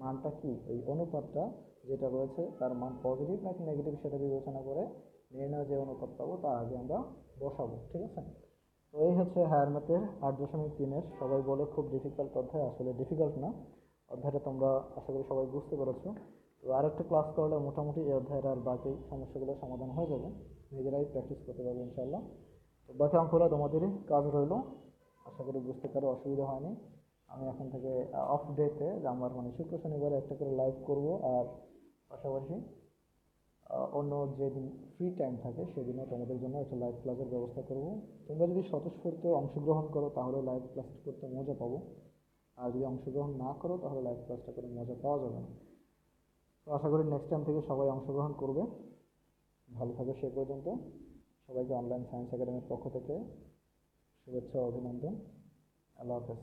মানটা কি, ওই অনুপাতটা যেটা রয়েছে তার মান পজিটিভ নাকি নেগেটিভ সেটা বিবেচনা করে নির্ণয় যে অনুপাত পাবো তার আগে আমরা বসাবো। ঠিক আছে? তো এই হচ্ছে হায়ার ম্যাথের 8.3-এর, সবাই বলে খুব ডিফিকাল্ট অধ্যায়, আসলে ডিফিকাল্ট না। অধ্যায়টা তোমরা আশা করি সবাই বুঝতে পেরেছো। তো আরেকটা ক্লাস করলে মোটামুটি এই অধ্যায়ের আর বাকি সমস্যাগুলো সমাধান হয়ে যাবে, নিজেরাই প্র্যাকটিস করতে পারবে ইনশাল্লাহ। তো বাকি অঙ্কগুলো তোমাদেরই কাজ রইলো, আশা করি বুঝতে কারো অসুবিধা হয়নি। আমি এখন থেকে অফ ডেতে আমার মানে শুক্র শনিবারে একটা করে লাইভ করব, আর পাশাপাশি অন্য যেদিন ফ্রি টাইম থাকে সেদিনও তোমাদের জন্য একটা লাইভ ক্লাসের ব্যবস্থা করব। তোমরা যদি স্বতঃস্ফূর্ত অংশগ্রহণ করো তাহলে লাইভ ক্লাস করতে মজা পাবো, আর যদি অংশগ্রহণ না করো তাহলে লাইভ ক্লাসটা করে মজা পাওয়া যাবে না। তো আশা করি নেক্সট টাইম থেকে সবাই অংশগ্রহণ করবে। ভালো থাকো সে পর্যন্ত। সবাইকে অনলাইন সায়েন্স একাডেমির পক্ষ থেকে শুভেচ্ছা ও অভিনন্দন। আল্লাহ হাফেজ।